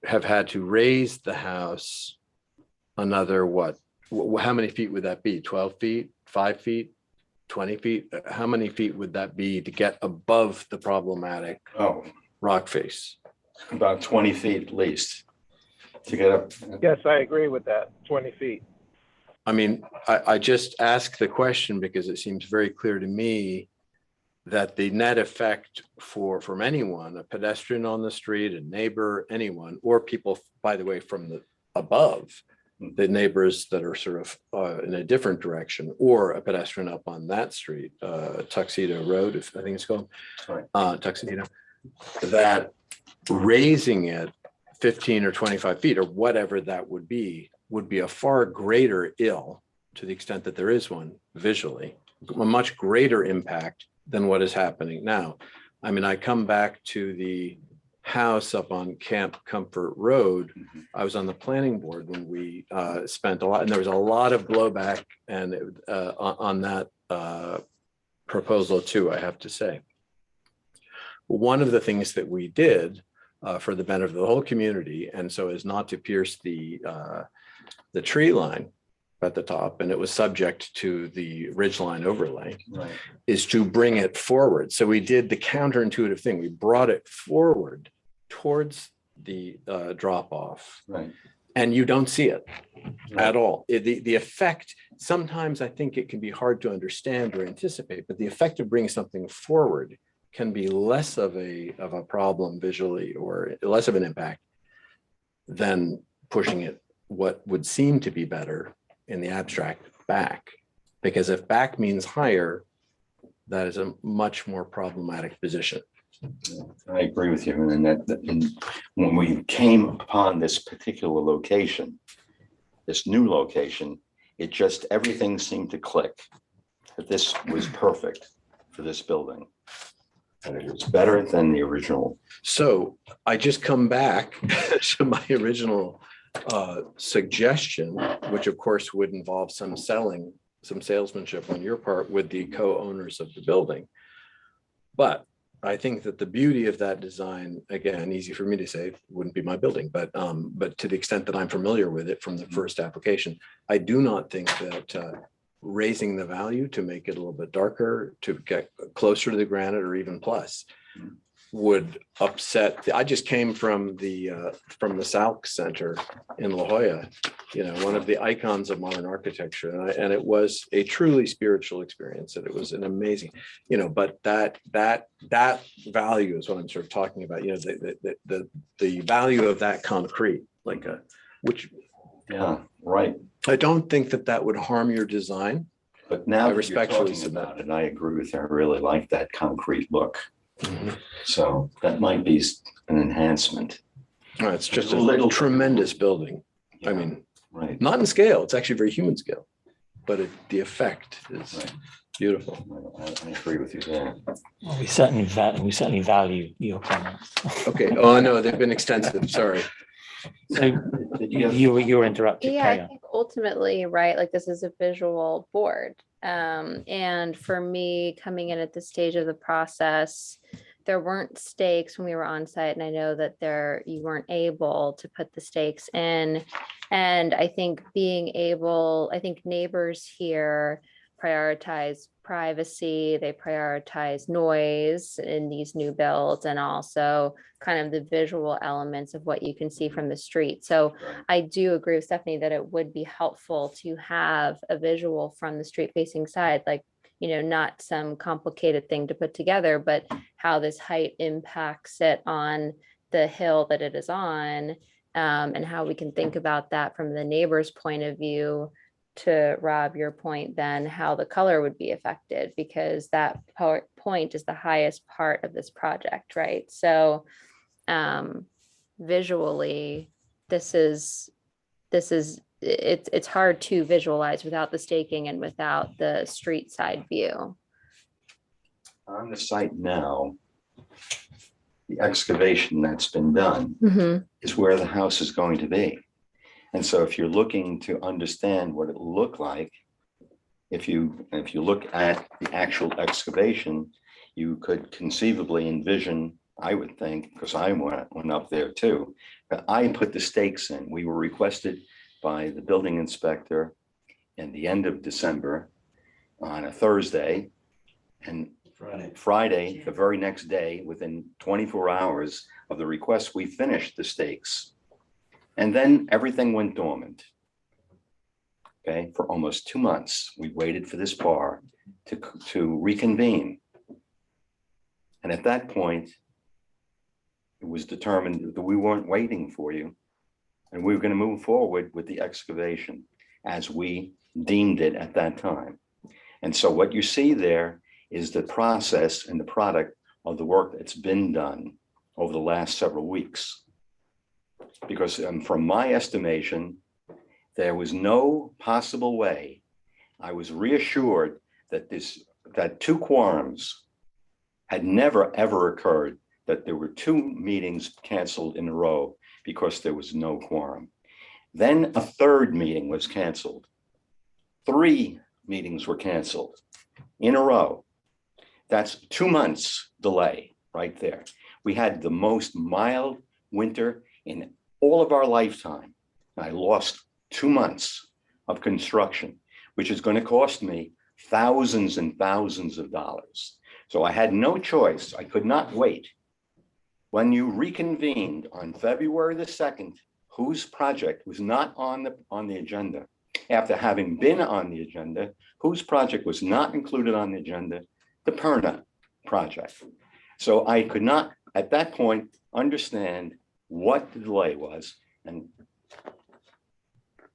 have had to raise the house another, how many feet would that be? 12 feet, 5 feet, 20 feet? How many feet would that be to get above the problematic rock face? About 20 feet at least to get up. Yes, I agree with that, 20 feet. I mean, I just ask the question because it seems very clear to me that the net effect from anyone, a pedestrian on the street, a neighbor, anyone, or people, by the way, from the above, the neighbors that are sort of in a different direction, or a pedestrian up on that street, Tuxedo Road, I think it's called, Tuxedo, that raising it 15 or 25 feet or whatever that would be a far greater ill, to the extent that there is one visually, a much greater impact than what is happening now. I mean, I come back to the house up on Camp Comfort Road. I was on the planning board when we spent a lot, and there was a lot of blowback and on that proposal too, I have to say. One of the things that we did for the benefit of the whole community, and so as not to pierce the tree line at the top, and it was subject to the ridgeline overlay, is to bring it forward. So we did the counterintuitive thing. We brought it forward towards drop off. Right. And you don't see it at all. The effect, sometimes I think it can be hard to understand or anticipate, but the effect of bringing something forward can be less of a problem visually or less of an impact than pushing it what would seem to be better in the abstract back. Because if back means higher, that is a much more problematic position. I agree with you. And when we came upon this particular location, this new location, it just, everything seemed to click. That this was perfect for this building. And it was better than the original. So I just come back to my original suggestion, which of course would involve some salesmanship on your part with the co-owners of the building. But I think that the beauty of that design, again, easy for me to say, wouldn't be my building, but to the extent that I'm familiar with it from the first application, I do not think that raising the value to make it a little bit darker, to get closer to the granite or even plus, would upset. I just came from the Salk Center in La Jolla, one of the icons of modern architecture, and it was a truly spiritual experience, and it was an amazing, but that value is what I'm sort of talking about. The value of that concrete, which. Yeah, right. I don't think that would harm your design. But now I that you're respectfully talking submit. about it, I agree with you. I really like that concrete look. Mhm. So that might be an enhancement. Oh, it's just A little- a tremendous building. I Yeah, mean, right. not in scale, it's actually very human scale, but the effect is Right. beautiful. I agree with you there. Well, we certainly value your comments. Okay, oh, no, they've been extensive, sorry. So you were interrupted. Yeah, Carry I on. think ultimately, right, like this is a visual board. And for me, coming in at this stage of the process, there weren't stakes when we were on site, and I know that you weren't able to put the stakes in. And I think neighbors here prioritize privacy, they prioritize noise in these new builds, and also kind of the visual elements of what you can see from the street. So Right. I do agree with Stephanie that it would be helpful to have a visual from the street facing side, like, not some complicated thing to put together, but how this height impacts it on the hill that it is on, and how we can think about that from the neighbor's point of view. To Rob, your point, then how the color would be affected, because that point is the highest part of this project, right? So visually, it's hard to visualize without the staking and without the street side view. On the site now, the excavation that's been done Mhm. is where the house is going to be. And so if you're looking to understand what it looked like, if you look at the actual excavation, you could conceivably envision, I would think, because I went up there too, but I put the stakes in. We were requested by the building inspector in the end of December on a Thursday. And Friday, the very next day, within 24 hours of the request, we finished the stakes. And then everything went dormant. Okay, for almost 2 months, we waited for this bar to reconvene. And at that point, it was determined that we weren't waiting for you, and we were going to move forward with the excavation as we deemed it at that time. And so what you see there is the process and the product of the work that's been done over the last several weeks. Because from my estimation, there was no possible way. I was reassured that that 2 quorums had never, ever occurred, that there were 2 meetings canceled in a row because there was no quorum. Then a 3rd meeting was canceled. 3 meetings were canceled in a row. That's 2 months delay right there. We had the most mild winter in all of our lifetime. I lost 2 months of construction, which is going to cost me thousands and thousands of dollars. So I had no choice. I could not wait. When you reconvened on February the 2nd, whose project was not on the agenda? After having been on the agenda, whose project was not included on the agenda? The Perna project. So I could not, at that point, understand what the delay was. And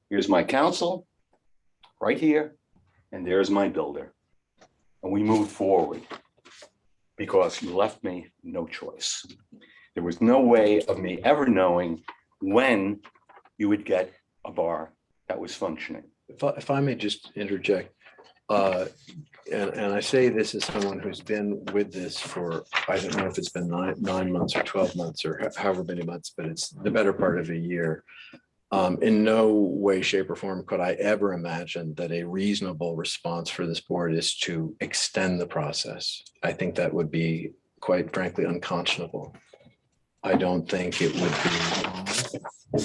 here's my counsel, right here, and there's my builder. And we moved forward because you left me no choice. There was no way of me ever knowing when you would get a bar that was functioning. If I may just interject, and I say this as someone who's been with this for, I don't know if it's been nine months or 12 months or however many months, but it's the better part of a year. In no way, shape or form could I ever imagine that a reasonable response for this board is to extend the process. I think that would be, quite frankly, unconscionable. I don't think it would be,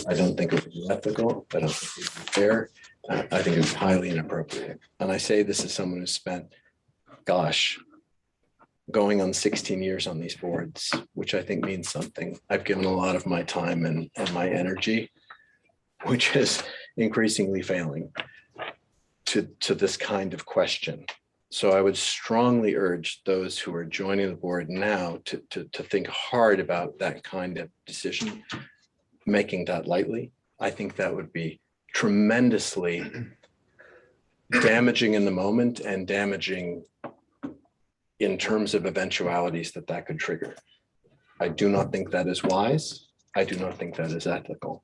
I don't think it would be ethical. I don't think it would be fair. I think it was highly inappropriate. And I say this as someone who spent, gosh, going on 16 years on these boards, which I think means something. I've given a lot of my time and my energy, which is increasingly failing, to this kind of question. So I would strongly urge those who are joining the board now to think hard about that kind of decision, making that lightly. I think that would be tremendously damaging in the moment and damaging in terms of eventualities that could trigger. I do not think that is wise. I do not think that is ethical.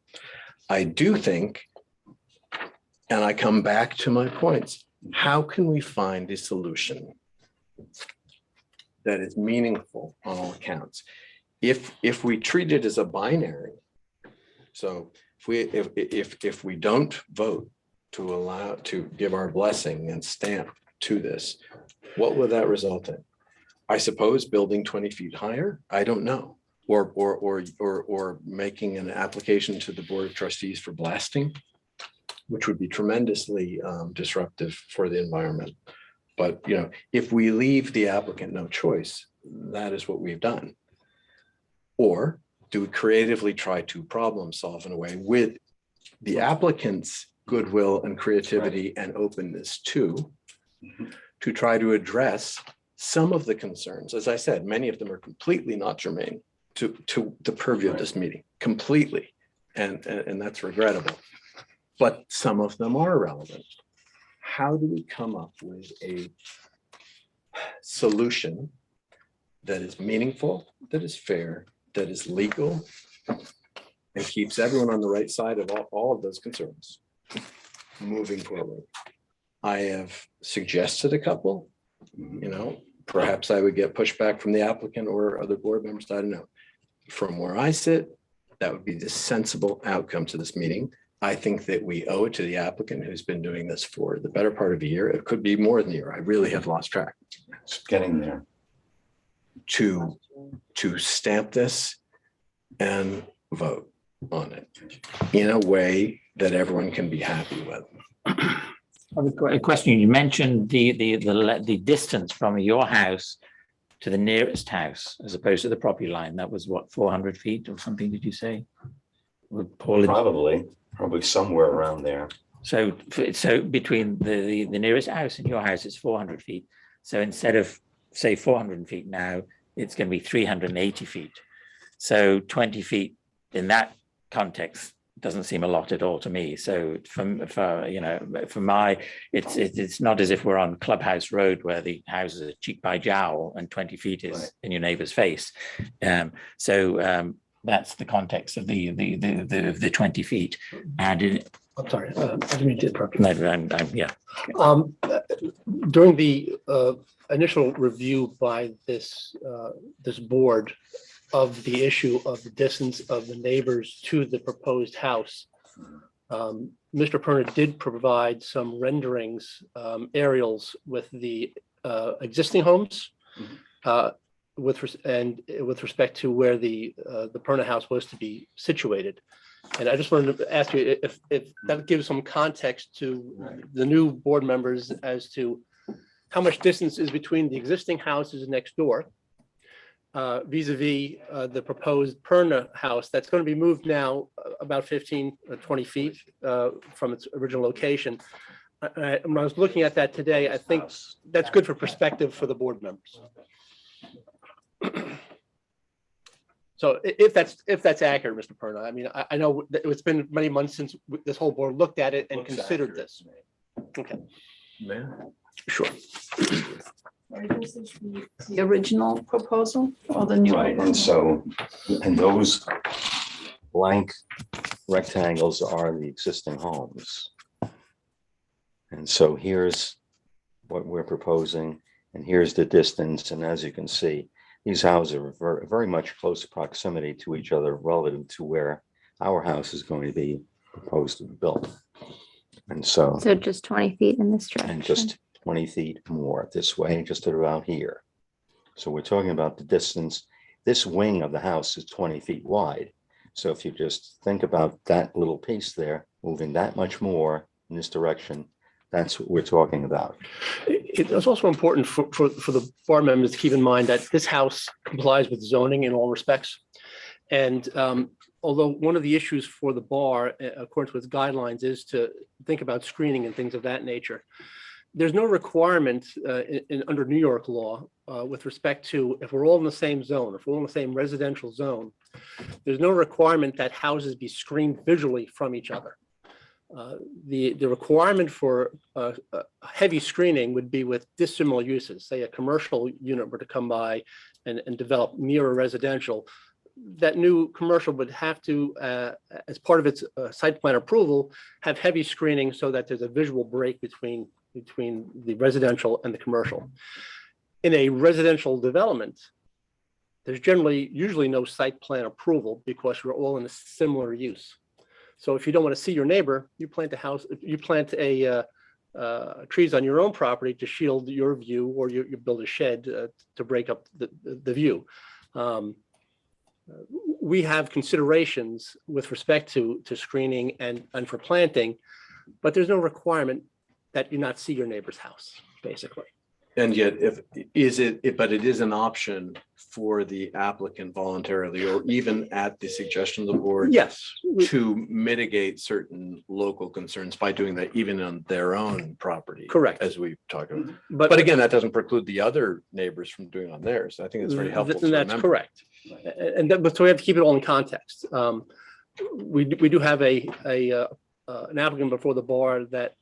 I do think, and I come back to my points, how can we find a solution that is meaningful on all accounts? If we treat it as a binary, so if we don't vote to give our blessing and stamp to this, what would that result in? I suppose building 20 feet higher. I don't know. Or making an application to the Board of Trustees for blasting, which would be tremendously disruptive for the environment. But if we leave the applicant no choice, that is what we've done. Or do we creatively try to problem solve in a way with the applicant's goodwill and creativity and openness to try to address some of the concerns? As I said, many of them are completely not germane to the purview of this meeting, completely, and that's regrettable. But some of them are relevant. How do we come up with a solution that is meaningful, that is fair, that is legal, and keeps everyone on the right side of all of those concerns moving forward? I have suggested a couple, perhaps I would get pushback from the applicant or other board members, I don't know. From where I sit, that would be the sensible outcome to this meeting. I think that we owe it to the applicant who's been doing this for the better part of a year. It could be more than a year. I really have lost track. It's getting there. To stamp this and vote on it in a way that everyone can be happy with. A question, you mentioned the distance from your house to the nearest house as opposed to the property line. That was what, 400 feet or something, did you say? Probably somewhere around there. So between the nearest house and your house, it's 400 feet. So instead of say 400 feet now, it's going to be 380 feet. So 20 feet in that context doesn't seem a lot at all to me. So it's not as if we're on Clubhouse Road where the houses are cheek by jowl and 20 feet is right in your neighbor's face. That's the context of the 20 feet. And I'm sorry, I didn't mean to interrupt you. yeah. During the initial review by this board of the issue of the distance of the neighbors to the proposed house, Mr. Perna did provide some renderings, aerials with the existing homes, with respect to where the Perna house was to be situated. And I just wanted to ask you if that gives some context to the new board members as to how much distance is between the existing houses next door vis-a-vis the proposed Perna house that's going to be moved now about 15 or 20 feet from its original location. When I was looking at that today, I think that's good for perspective for the board members. So if that's accurate, Mr. Perna, I mean, I know that it's been many months since this whole board looked at it and Looks considered accurate this. to me. Okay, Yeah. sure. This is the original proposal or the new? Right, and so, and those blank rectangles are the existing homes. And so here's what we're proposing, and here's the distance, and as you can see, these houses are very much close proximity to each other relative to where our house is going to be proposed to be built. And so, So just 20 feet in this direction. and just 20 feet more this way, just at about here. So we're talking about the distance. This wing of the house is 20 feet wide. So if you just think about that little piece there, moving that much more in this direction, that's what we're talking about. It's also important for the board members to keep in mind that this house complies with zoning in all respects. And although one of the issues for the bar, according to its guidelines, is to think about screening and things of that nature, there's no requirement under New York law with respect to if we're all in the same zone, if we're all in the same residential zone, there's no requirement that houses be screened visually from each other. The requirement for heavy screening would be with dissimilar uses. Say a commercial unit were to come by and develop near a residential, that new commercial would have to, as part of its site plan approval, have heavy screening so that there's a visual break between the residential and the commercial. In a residential development, there's usually no site plan approval because you're all in a similar use. So if you don't want to see your neighbor, you plant trees on your own property to shield your view, or you build a shed to break up the view. We have considerations with respect to screening and for planting, but there's no requirement that you not see your neighbor's house, basically. And yet, but it is an option for the applicant voluntarily, or even at the suggestion of the board, Yes, to mitigate certain local concerns by doing that even on their own property. correct. As we talked about. But again, that doesn't preclude the other neighbors from doing it on theirs. I think it's very helpful to That's remember. correct. But so we have to keep it all in context. We do have an applicant before the bar that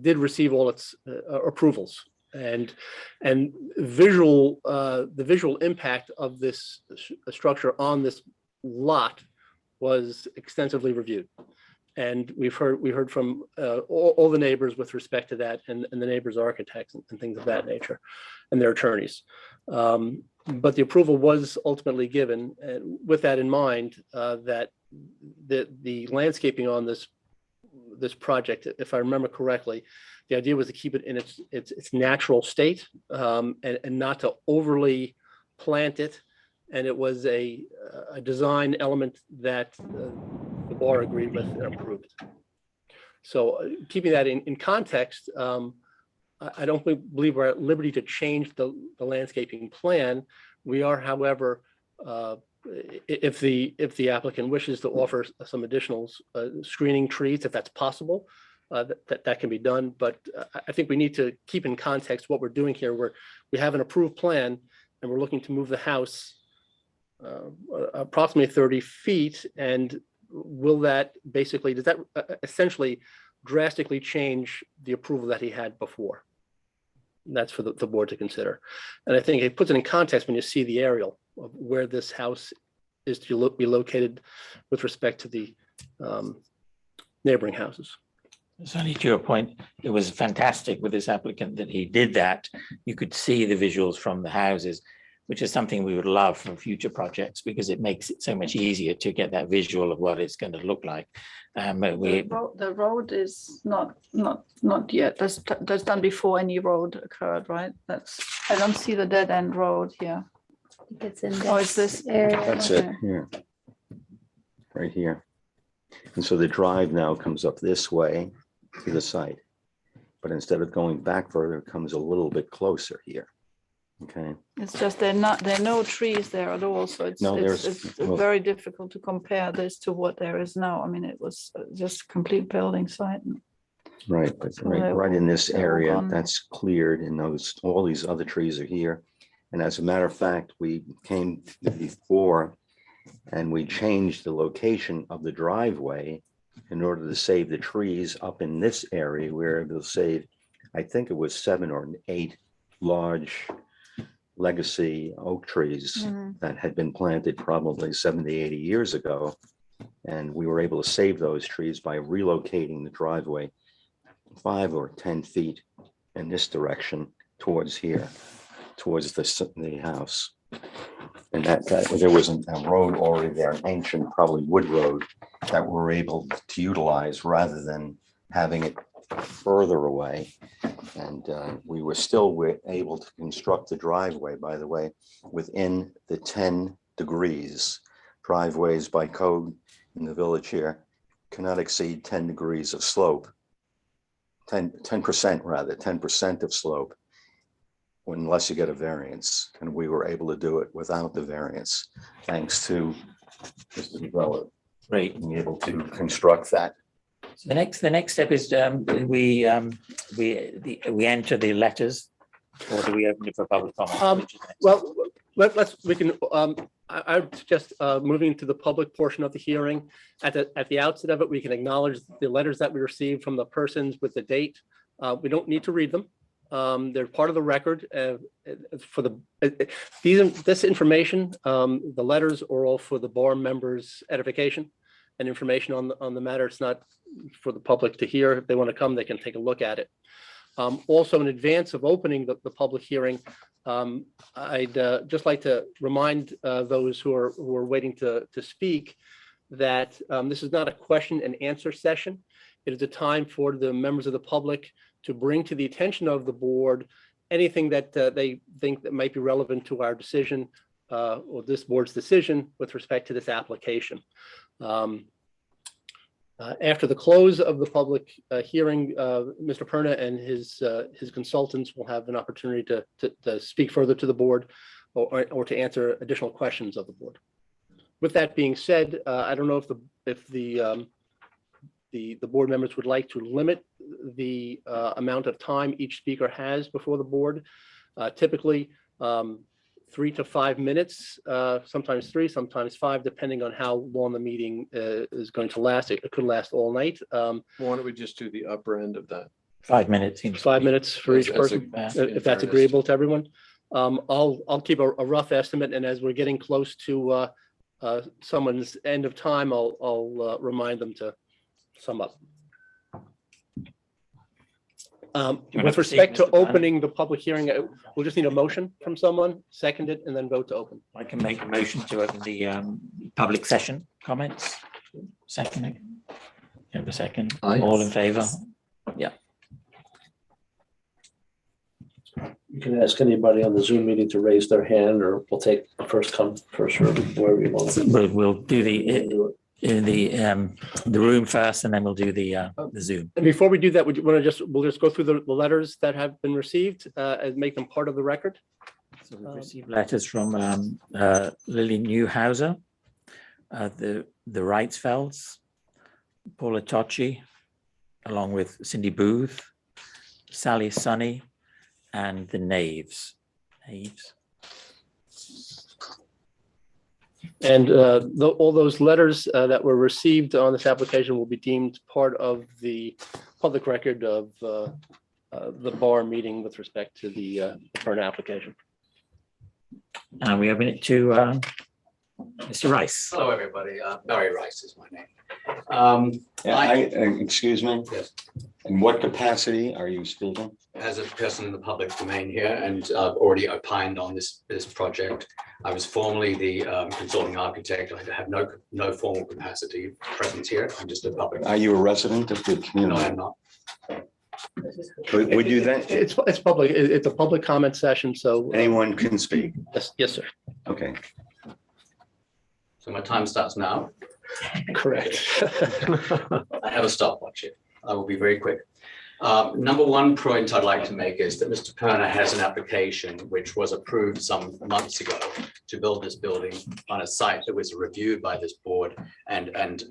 did receive all its approvals, and the visual impact of this structure on this lot was extensively reviewed. And we heard from all the neighbors with respect to that, and the neighbors' architects and things of that nature, and their attorneys. But the approval was ultimately given, and with that in mind, that the landscaping on this project, if I remember correctly, the idea was to keep it in its natural state, and not to overly plant it. And it was a design element that the bar agreed with and approved. So keeping that in context, I don't believe we're at liberty to change the landscaping plan. We are, however, if the applicant wishes to offer some additional screening trees, if that's possible, that can be done. But I think we need to keep in context what we're doing here, where we have an approved plan and we're looking to move the house approximately 30 feet. And does that essentially drastically change the approval that he had before? That's for the board to consider. And I think it puts it in context when you see the aerial of where this house is to be located with respect to the neighboring houses. Certainly, to your point, it was fantastic with this applicant that he did that. You could see the visuals from the houses, which is something we would love for future projects because it makes it so much easier to get that visual of what it's going to look like. The road is not yet. That's done before any road occurred, right? I don't see the dead end road here. It's in Oh, is this area. That's it Okay. here, right here. And so the drive now comes up this way to the site. But instead of going back further, it comes a little bit closer here. Okay, It's just there are no trees there at all, so No, there's- it's well- very difficult to compare this to what there is now. I mean, it was just a complete building site. right, but So right in this they're all area, gone. that's cleared and all these other trees are here. And as a matter of fact, we came before and we changed the location of the driveway in order to save the trees up in this area. We were able to save, I think it was 7 or 8 large legacy oak trees Mhm. that had been planted probably 70, 80 years ago. And we were able to save those trees by relocating the driveway 5 or 10 feet in this direction towards here, towards the house. And that there was a road already there, an ancient, probably wood road, that we're able to utilize rather than having it further away. And we were still able to construct the driveway, by the way, within the 10 degrees. Driveways by code in the village here cannot exceed 10 degrees of slope. 10% rather, 10% of slope, unless you get a variance. And we were able to do it without the variance, thanks to Mr. Developer Great. being able to construct that. So the next step is we enter the letters, or do we open it for public comment? Which is next? Well, we can, I would suggest moving to the public portion of the hearing. At the outset of it, we can acknowledge the letters that we received from the persons with the date. We don't need to read them. They're part of the record for this information. The letters are all for the bar members' edification and information on the matter. It's not for the public to hear. If they want to come, they can take a look at it. Also, in advance of opening the public hearing, I'd just like to remind those who are waiting to speak that this is not a question and answer session. It is a time for the members of the public to bring to the attention of the board anything that they think that might be relevant to our decision or this board's decision with respect to this application. After the close of the public hearing, Mr. Perna and his consultants will have an opportunity to speak further to the board or to answer additional questions of the board. With that being said, I don't know if the board members would like to limit the amount of time each speaker has before the board. Typically, 3 to 5 minutes, sometimes 3, sometimes 5, depending on how long the meeting is going to last. It could last all night. Why don't we just do the upper end of that? 5 minutes seems. 5 minutes for each As a- person, as if that's agreeable to everyone. I'll keep a rough estimate, and as we're getting close to someone's end of time, I'll remind them to sum up. wanna With proceed, respect to Mr. Bennett? opening the public hearing, we'll just need a motion from someone, second it, and then vote to open. I can make a motion to open the public session comments. Second. Have a second. Aye. All in favor? You can ask anybody on the Zoom meeting to raise their hand, or we'll take first come, first served, wherever you want. We'll do in the room first, and then we'll do the Zoom. And before we do that, we'll just go through the letters that have been received and make them part of the record. So we've received letters from Lily Newhouser, the Wrightsfelds, Paula Tocci, along with Cindy Booth, Sally Sunny, and the Knaves. And all those letters that were received on this application will be deemed part of the public record of the bar meeting with respect to the current application. And we open it to Mr. Rice. Hello, everybody. Barry Rice is my name. Excuse me, Yes, in what capacity are you speaking? as a person in the public domain here, and I've already opined on this project. I was formerly the consulting architect. I have no formal capacity present here. I'm just a public. Are you a resident of the No, community? I'm not. Would you then, It's public, it's a public comment session, so. anyone can speak? Yes, sir, Okay. So my time starts now. correct. I have a stopwatch here. I will be very quick. Number one point I'd like to make is that Mr. Perna has an application which was approved some months ago to build this building on a site that was reviewed by this board and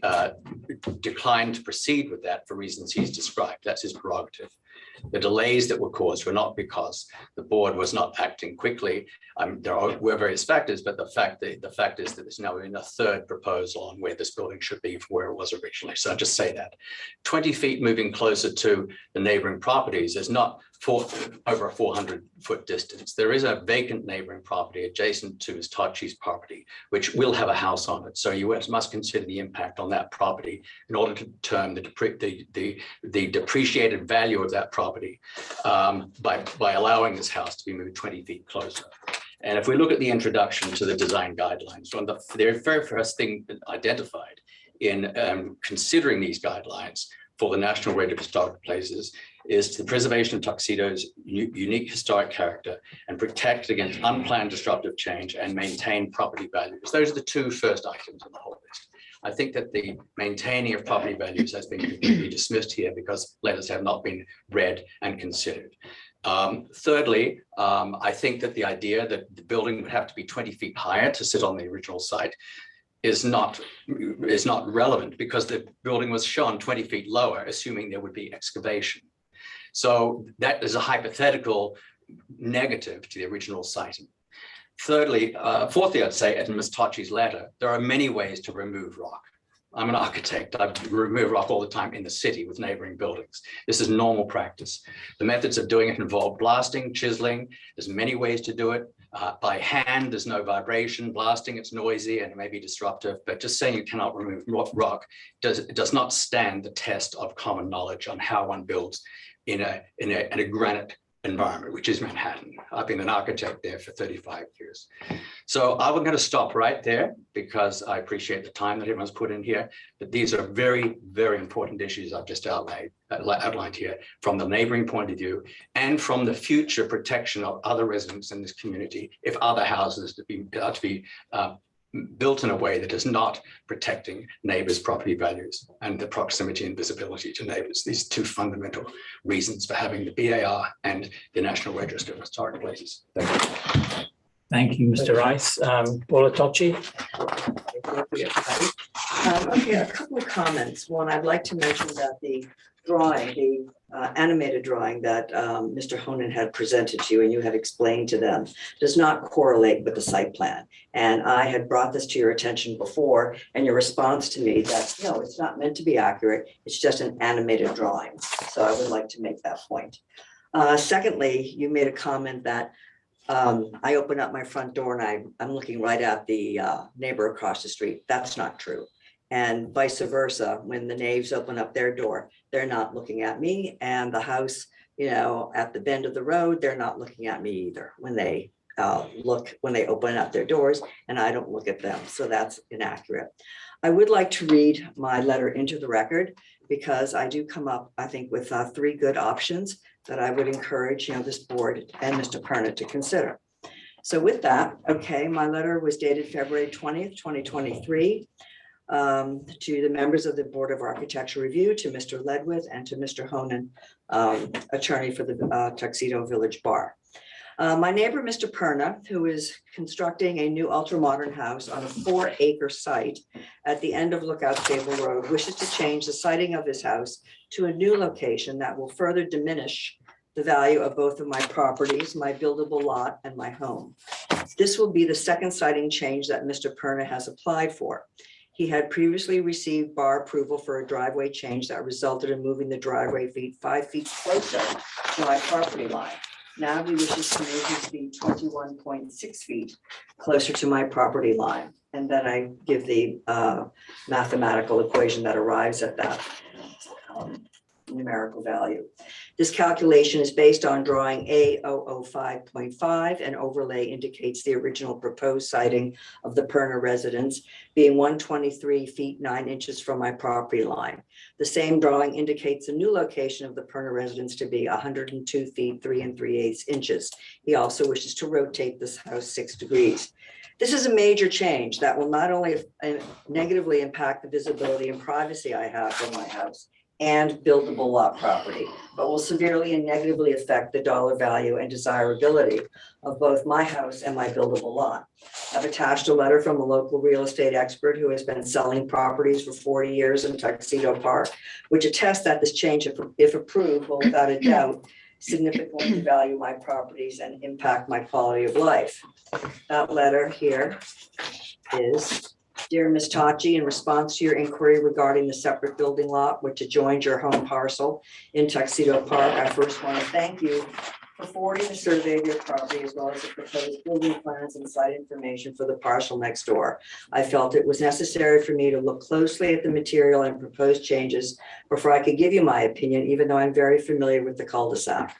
declined to proceed with that for reasons he's described. That's his prerogative. The delays that were caused were not because the board was not acting quickly. Were various factors, but the fact is that there's now been a third proposal on where this building should be from where it was originally. So I'll just say that 20 feet moving closer to the neighboring properties is not over a 400-foot distance. There is a vacant neighboring property adjacent to Ms. Tachi's property, which will have a house on it. So you must consider the impact on that property in order to determine the depreciated value of that property by allowing this house to be moved 20 feet closer. And if we look at the introduction to the design guidelines, one of the very first thing identified in considering these guidelines for the National Register of Historic Places is the preservation of Tuxedo's unique historic character and protect against unplanned disruptive change and maintain property values. Those are the two first items on the whole list. I think that the maintaining of property values has been completely dismissed here because letters have not been read and considered. Thirdly, I think that the idea that the building would have to be 20 feet higher to sit on the original site is not relevant because the building was shown 20 feet lower, assuming there would be excavation. So that is a hypothetical negative to the original siting. Fourthly, I'd say, in Ms. Tachi's letter, there are many ways to remove rock. I'm an architect. I remove rock all the time in the city with neighboring buildings. This is normal practice. The methods of doing it involve blasting, chiseling. There's many ways to do it. By hand, there's no vibration. Blasting, it's noisy and it may be disruptive, but just saying you cannot remove rock does not stand the test of common knowledge on how one builds in a granite environment, which is Manhattan. I've been an architect there for 35 years. So I'm going to stop right there because I appreciate the time that everyone's put in here, but these are very, very important issues I've just outlined here from the neighboring point of view and from the future protection of other residents in this community if other houses are to be built in a way that is not protecting neighbors' property values and the proximity and visibility to neighbors. These two fundamental reasons for having the BAR and the National Register of Historic Places. Thank you. Thank you, Mr. Rice. Paula Tachi. Okay, a couple of comments. One, I'd like to mention that the drawing, the animated drawing that Mr. Honan had presented to you and you had explained to them does not correlate with the site plan. And I had brought this to your attention before and your response to me that, no, it's not meant to be accurate. It's just an animated drawing. So I would like to make that point. Secondly, you made a comment that I open up my front door and I'm looking right at the neighbor across the street. That's not true. And vice versa, when the neighbors open up their door, they're not looking at me, and the house, at the bend of the road, they're not looking at me either when they open up their doors, and I don't look at them. So that's inaccurate. I would like to read my letter into the record because I do come up, I think, with 3 good options that I would encourage, this board and Mr. Perna to consider. So with that, okay, my letter was dated February 20th, 2023. To the members of the Board of Architectural Review, to Mr. Ledwith and to Mr. Honan, attorney for the Tuxedo Village Bar. My neighbor, Mr. Perna, who is constructing a new ultra-modern house on a 4-acre site at the end of Lookout Stable Road, wishes to change the siting of his house to a new location that will further diminish the value of both of my properties, my buildable lot and my home. This will be the second siting change that Mr. Perna has applied for. He had previously received bar approval for a driveway change that resulted in moving the driveway 5 feet closer to my property line. Now he wishes to move his feet 21.6 feet closer to my property line. And then I give the mathematical equation that arrives at that numerical value. This calculation is based on drawing A005.5 and overlay indicates the original proposed siting of the Perna residence being 123 feet 9 inches from my property line. The same drawing indicates the new location of the Perna residence to be 102 feet 3 3/8 inches. He also wishes to rotate this house 6 degrees. This is a major change that will not only negatively impact the visibility and privacy I have from my house and buildable lot property, but will severely and negatively affect the dollar value and desirability of both my house and my buildable lot. I've attached a letter from a local real estate expert who has been selling properties for 40 years in Tuxedo Park, which attests that this change, if approved, will without a doubt significantly devalue my properties and impact my quality of life. That letter here is: Dear Ms. Tachi, in response to your inquiry regarding the separate building lot which adjoins your home parcel in Tuxedo Park, I first want to thank you for forwarding the survey of your property as well as the proposed building plans and site information for the parcel next door. I felt it was necessary for me to look closely at the material and proposed changes before I could give you my opinion, even though I'm very familiar with the cul-de-sac.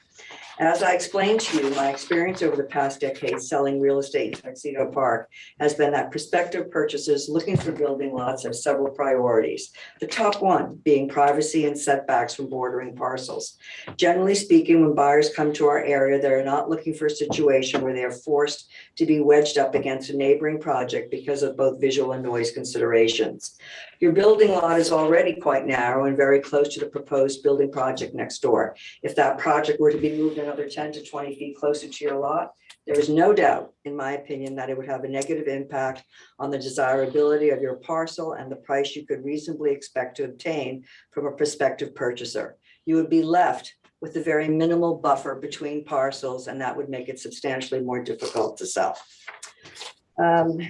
As I explained to you, my experience over the past decade selling real estate in Tuxedo Park has been that prospective purchasers looking for building lots have several priorities. The top one being privacy and setbacks from bordering parcels. Generally speaking, when buyers come to our area, they're not looking for a situation where they are forced to be wedged up against a neighboring project because of both visual and noise considerations. Your building lot is already quite narrow and very close to the proposed building project next door. If that project were to be moved another 10 to 20 feet closer to your lot, there is no doubt, in my opinion, that it would have a negative impact on the desirability of your parcel and the price you could reasonably expect to obtain from a prospective purchaser. You would be left with a very minimal buffer between parcels, and that would make it substantially more difficult to sell.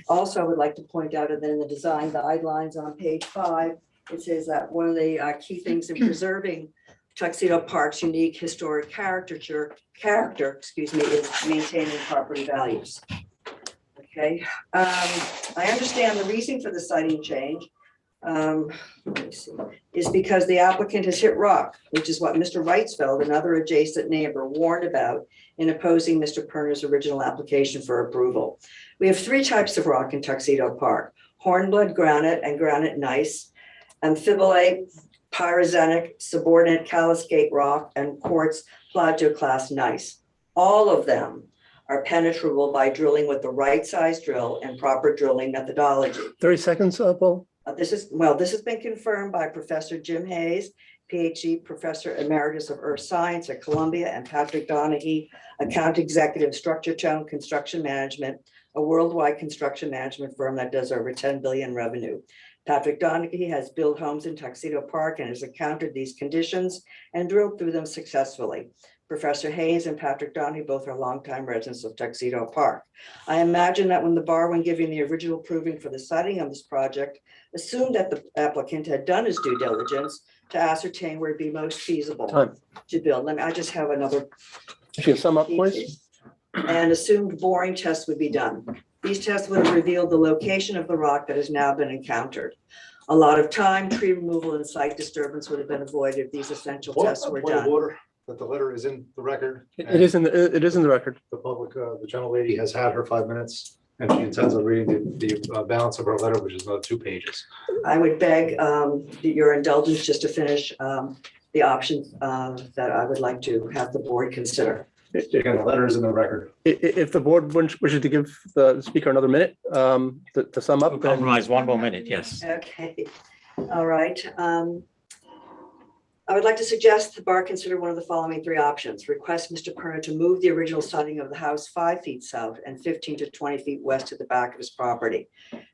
Also, I would like to point out that in the design guidelines on page 5, it says that one of the key things in preserving Tuxedo Park's unique historic character, is maintaining property values. Okay, I understand the reason for the siting change is because the applicant has hit rock, which is what Mr. Wrightsfeld, another adjacent neighbor, warned about in opposing Mr. Perner's original application for approval. We have 3 types of rock in Tuxedo Park: hornblende granite and granite gneiss, amphibole, pyroxenic, subordinate caliscate rock, and quartz plagioclase gneiss. All of them are penetrable by drilling with the right size drill and proper drilling methodology. 30 seconds, Paul. This has been confirmed by Professor Jim Hayes, PhD, Professor Emeritus of Earth Science at Columbia, and Patrick Donaghy, Account Executive, Structure Tone Construction Management, a worldwide construction management firm that does over 10 billion revenue. Patrick Donaghy has built homes in Tuxedo Park and has encountered these conditions and drilled through them successfully. Professor Hayes and Patrick Donaghy both are longtime residents of Tuxedo Park. I imagine that when the bar, when giving the original proving for the siting of this project, assumed that the applicant had done his due diligence to ascertain where it'd be most feasible to build. I just have another. If you sum up, please. And assumed boring tests would be done. These tests would have revealed the location of the rock that has now been encountered. A lot of time, tree removal, and site disturbance would have been avoided if these essential tests were Point of done. order, that the letter is in the record. It is in the record. The public, the gentlelady has had her 5 minutes and she intends on reading the balance of her letter, which is another 2 pages. I would beg your indulgence just to finish the options that I would like to have the board consider. Again, the letter is in the record. If the board wishes to give the speaker another minute to sum up. then- Compromise 1 more minute, yes. Okay, all right. I would like to suggest the bar consider one of the following 3 options. Request Mr. Perner to move the original siting of the house 5 feet south and 15 to 20 feet west to the back of his property.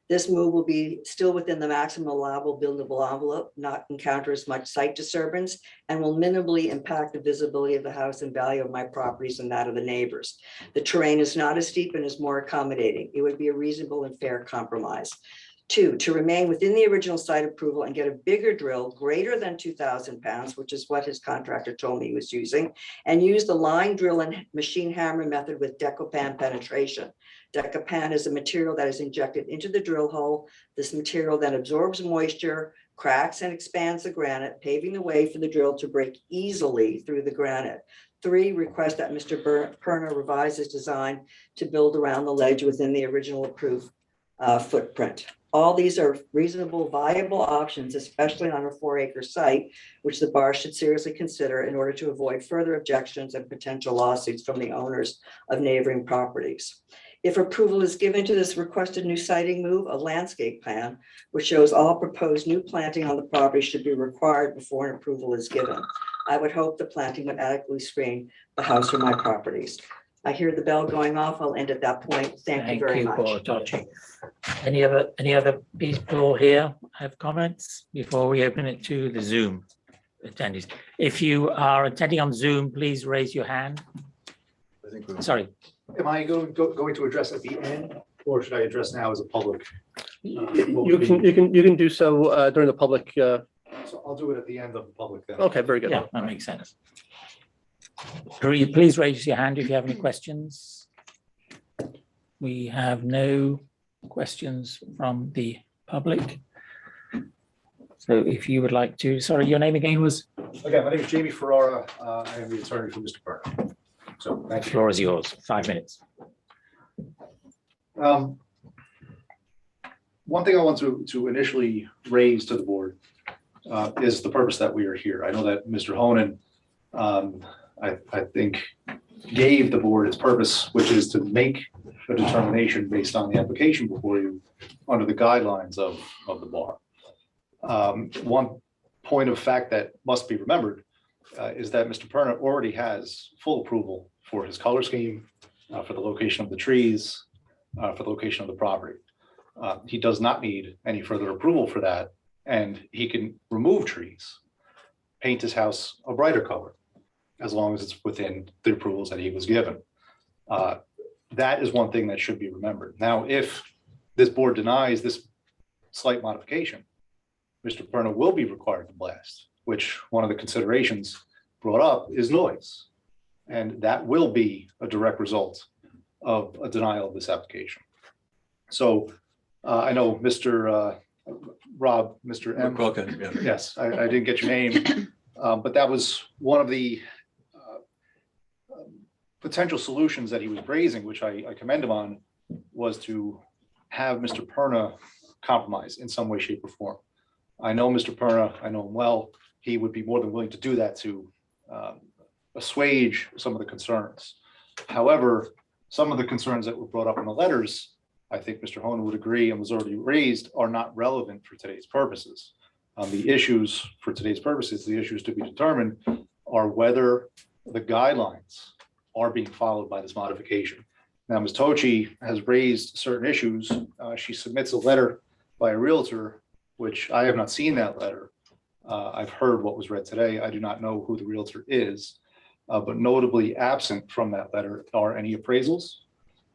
This move will be still within the maximum allowable buildable envelope, not encounter as much site disturbance, and will minimally impact the visibility of the house and value of my properties and that of the neighbors. The terrain is not as steep and is more accommodating. It would be a reasonable and fair compromise. 2, to remain within the original site approval and get a bigger drill greater than 2,000 pounds, which is what his contractor told me he was using, and use the line drill and machine hammer method with Decopan penetration. Decopan is a material that is injected into the drill hole. This material then absorbs moisture, cracks and expands the granite, paving the way for the drill to break easily through the granite. 3, request that Mr. Perner revise his design to build around the ledge within the original approved footprint. All these are reasonable, viable options, especially on a 4-acre site, which the bar should seriously consider in order to avoid further objections and potential lawsuits from the owners of neighboring properties. If approval is given to this requested new siting move, a landscape plan which shows all proposed new planting on the property should be required before an approval is given. I would hope the planting would adequately screen the house or my properties. I hear the bell going off. I'll end at that point. Thank you very Paula much. Tocci. Any other people here have comments before we open it to the Zoom attendees? If you are attending on Zoom, please raise your hand. I think we- Sorry, Am I going to address at the end, or should I address now as a public? You can do so during the public. So I'll do it at the end of the public then. Okay, very good. yeah, that makes sense. Please raise your hand if you have any questions. We have no questions from the public. So if you would like to, sorry, your name again was? Again, my name is Jamie Ferrara. I am the attorney for Mr. Perna. So thank The you. floor is yours, 5 minutes. One thing I want to initially raise to the board is the purpose that we are here. I know that Mr. Honan, I think, gave the board its purpose, which is to make a determination based on the application before you under the guidelines of the bar. One point of fact that must be remembered is that Mr. Perna already has full approval for his color scheme, for the location of the trees, for the location of the property. He does not need any further approval for that, and he can remove trees, paint his house a brighter color, as long as it's within the approvals that he was given. That is one thing that should be remembered. Now, if this board denies this slight modification, Mr. Perna will be required to blast, which one of the considerations brought up is noise. And that will be a direct result of a denial of this application. So I know Mr. Rob, Mr. M. McQuilkin, yeah. Yes, I didn't get your name, but that was one of the potential solutions that he was raising, which I commend him on, was to have Mr. Perna compromise in some way, shape, or form. I know Mr. Perna, I know him well. He would be more than willing to do that to assuage some of the concerns. However, some of the concerns that were brought up in the letters, I think Mr. Honan would agree and was already raised, are not relevant for today's purposes. The issues for today's purposes, the issues to be determined are whether the guidelines are being followed by this modification. Now, Ms. Tocci has raised certain issues. She submits a letter by a realtor, which I have not seen that letter. I've heard what was read today. I do not know who the realtor is, but notably absent from that letter are any appraisals,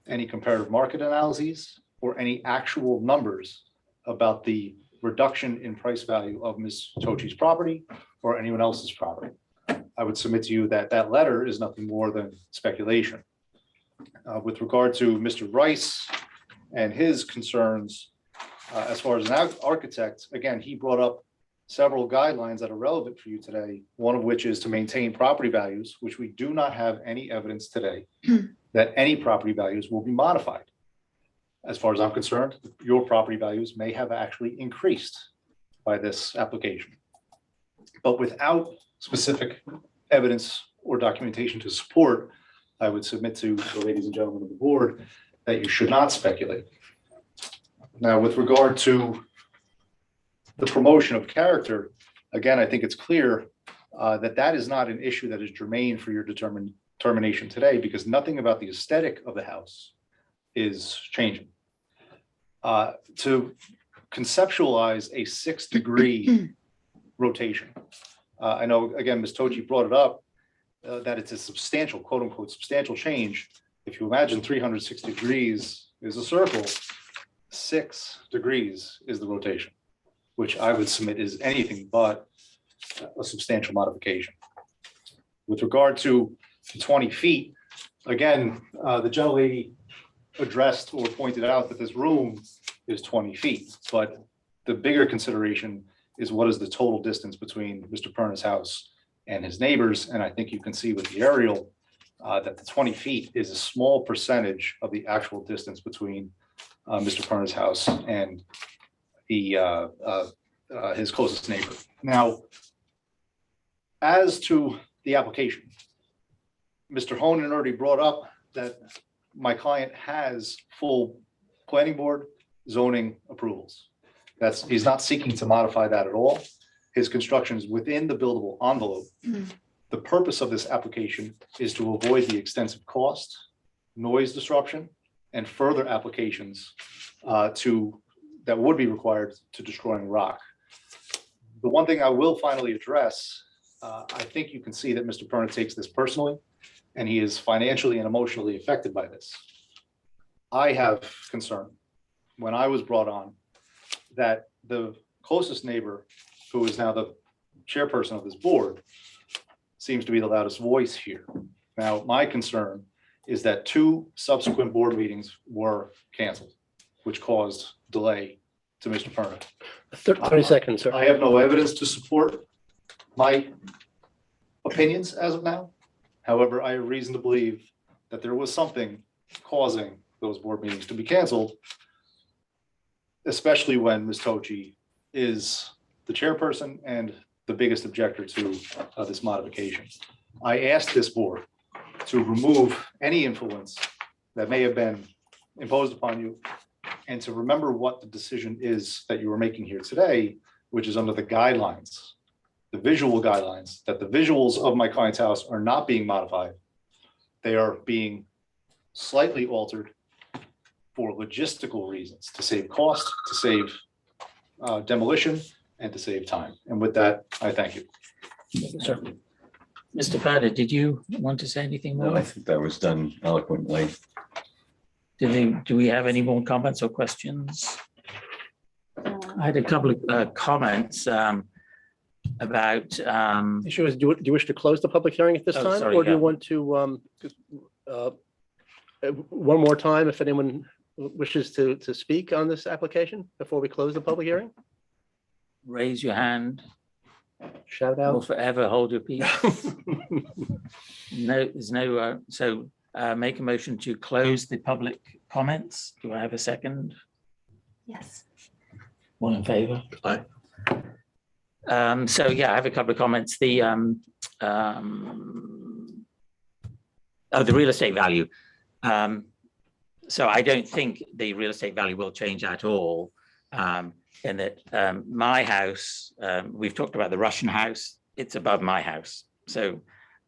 any comparative market analyses, or any actual numbers about the reduction in price value of Ms. Tocci's property or anyone else's property. I would submit to you that that letter is nothing more than speculation. With regard to Mr. Rice and his concerns, as far as an architect, again, he brought up several guidelines that are relevant for you today, one of which is to maintain property values, which we do not have any evidence today that any property values will be modified. As far as I'm concerned, your property values may have actually increased by this application. But without specific evidence or documentation to support, I would submit to the ladies and gentlemen of the board that you should not speculate. Now, with regard to the promotion of character, again, I think it's clear that that is not an issue that is germane for your determination today, because nothing about the aesthetic of the house is changing. To conceptualize a 6-degree rotation, I know, again, Ms. Tocci brought it up, that it's a substantial, quote unquote, substantial change. If you imagine 360 degrees is a circle, 6 degrees is the rotation, which I would submit is anything but a substantial modification. With regard to 20 feet, again, the gentlelady addressed or pointed out that this room is 20 feet, but the bigger consideration is what is the total distance between Mr. Perna's house and his neighbors. And I think you can see with the aerial that the 20 feet is a small percentage of the actual distance between Mr. Perna's house and the his closest neighbor. Now, as to the application, Mr. Honan already brought up that my client has full planning board zoning approvals. He's not seeking to modify that at all. His construction is within the buildable envelope. The purpose of this application is to avoid the extensive cost, noise disruption, and further applications that would be required to destroying rock. The one thing I will finally address, I think you can see that Mr. Perna takes this personally, and he is financially and emotionally affected by this. I have concern when I was brought on that the closest neighbor, who is now the chairperson of this board, seems to be the loudest voice here. Now, my concern is that 2 subsequent board meetings were canceled, which caused delay to Mr. Perna. 30 seconds, sir. I have no evidence to support my opinions as of now. However, I have reason to believe that there was something causing those board meetings to be canceled, especially when Ms. Tochi is the chairperson and the biggest objector to this modification. I asked this board to remove any influence that may have been imposed upon you and to remember what the decision is that you are making here today, which is under the guidelines, the visual guidelines, that the visuals of my client's house are not being modified. They are being slightly altered for logistical reasons, to save cost, to save demolition, and to save time. And with that, I thank you. Sir. Mr. Perna, did you want to say anything No, more? I think that was done eloquently. Do we have any more comments or questions? I had a couple of comments about, The issue is, do you wish to close the public hearing at this Oh, time? sorry, Or do you yeah. want to, one more time, if anyone wishes to speak on this application before we close the public hearing? raise your hand Shout or out. forever hold your peace. No, there's no, so make a motion to close the public comments. Do I have a second? Yes. All in favor? Aye. So yeah, I have a couple of comments. The real estate value. So I don't think the real estate value will change at all. In that my house, we've talked about the Russian house, it's above my house. So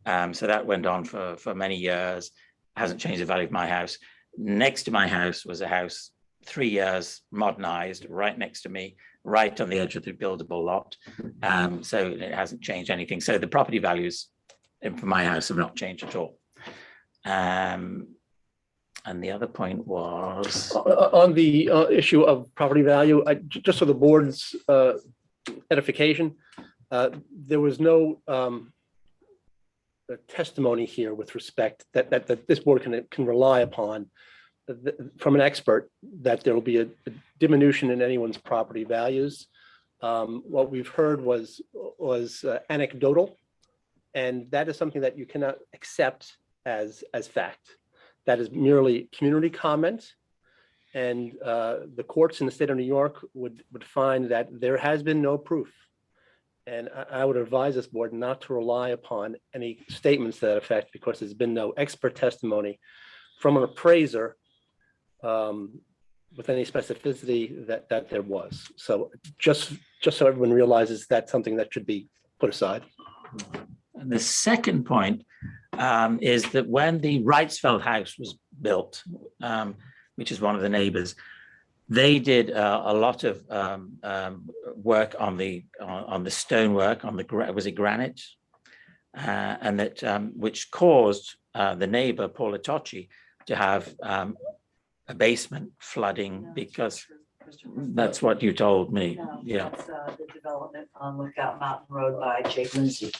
so that went on for many years, hasn't changed the value of my house. Next to my house was a house 3 years modernized, right next to me, right on the edge of the buildable lot. So it hasn't changed anything. So the property values for my house have not changed at all. And the other point was, On the issue of property value, just for the board's edification, there was no testimony here with respect that this board can rely upon from an expert that there will be a diminution in anyone's property values. What we've heard was anecdotal, and that is something that you cannot accept as fact. That is merely community comment, and the courts in the state of New York would find that there has been no proof. And I would advise this board not to rely upon any statements to that effect, because there's been no expert testimony from an appraiser with any specificity that there was. So just so everyone realizes, that's something that should be put aside. and the second point is that when the Wrightsfeld house was built, which is one of the neighbors, they did a lot of work on the stonework, was it granite? And that which caused the neighbor, Paula Tocci, to have a basement flooding, because that's what you told me. No, Yeah, that's the development on Lookout Mountain Road by Jake Lindsay.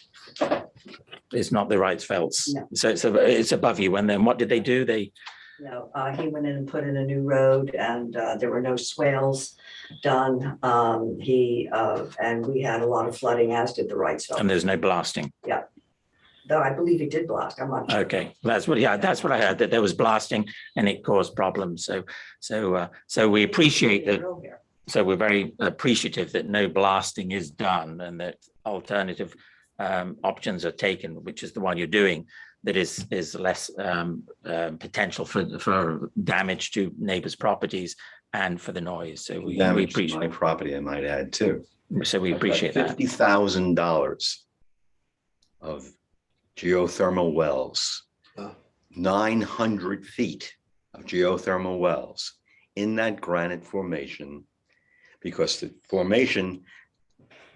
it's not the Wrightsfelds. No. So it's above you. And then what did they do? They, No, he went in and put in a new road, and there were no swales done. And we had a lot of flooding, as did the and Wrightsville. there's no blasting. Though I believe he did blast, I'm not sure. Okay, that's what I heard, that there was blasting and it caused problems. So we appreciate that. So we're very appreciative that no blasting is done and that alternative options are taken, which is the one you're doing. that is less potential for damage to neighbors' properties and for the noise. So we Damage to appreciate. my property, I might add too. So we appreciate that. $50,000 of geothermal wells, Oh. 900 feet of geothermal wells in that granite formation, because the formation